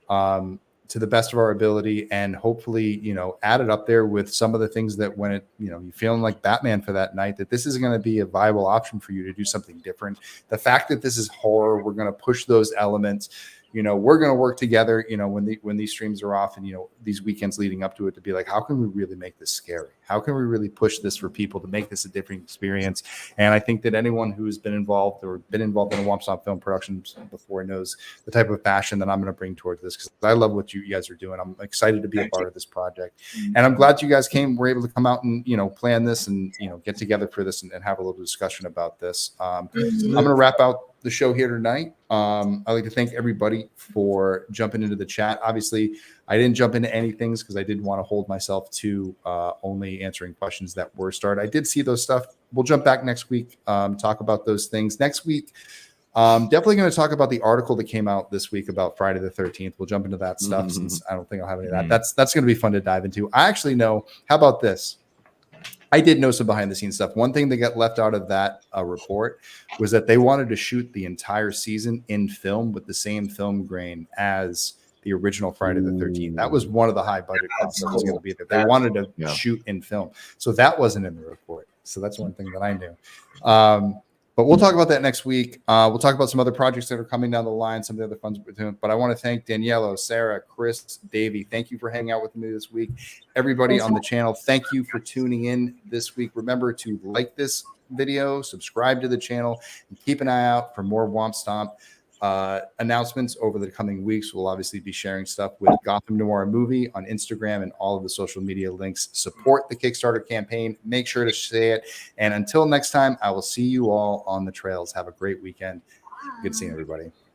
to the best of our ability, and hopefully, you know, add it up there with some of the things that when it, you know, you're feeling like Batman for that night, that this is going to be a viable option for you to do something different. The fact that this is horror, we're going to push those elements. You know, we're going to work together, you know, when these streams are off and, you know, these weekends leading up to it, to be like, how can we really make this scary? How can we really push this for people to make this a different experience? And I think that anyone who's been involved in a Womp Stomp film production before knows the type of passion that I'm going to bring towards this, because I love what you guys are doing. I'm excited to be a part of this project. And I'm glad you guys were able to come out and, you know, plan this and, you know, get together for this and have a little discussion about this. I'm going to wrap out the show here tonight. I'd like to thank everybody for jumping into the chat. Obviously, I didn't jump into any things because I didn't want to hold myself to only answering questions that were started. I did see those stuff. We'll jump back next week, talk about those things. Next week, definitely going to talk about the article that came out this week about Friday the 13th. We'll jump into that stuff since I don't think I'll have any of that. That's going to be fun to dive into. I actually know. How about this? I did know some behind the scenes stuff. One thing that got left out of that report was that they wanted to shoot the entire season in film with the same film grain as the original Friday the 13th. That was one of the high budget costs that was going to be there. They wanted to shoot in film. So that wasn't in the report. So that's one thing that I knew. But we'll talk about that next week. We'll talk about some other projects that are coming down the line, some of the other funds we're doing. But I want to thank Danielo, Sarah, Chris, Davey. Thank you for hanging out with me this week. Everybody on the channel, thank you for tuning in this week. Remember to like this video, subscribe to the channel, and keep an eye out for more Womp Stomp announcements over the coming weeks. We'll obviously be sharing stuff with Gotham Noir movie on Instagram and all of the social media links. Support the Kickstarter campaign. Make sure to say it. And until next time, I will see you all on the trails. Have a great weekend. Good seeing everybody.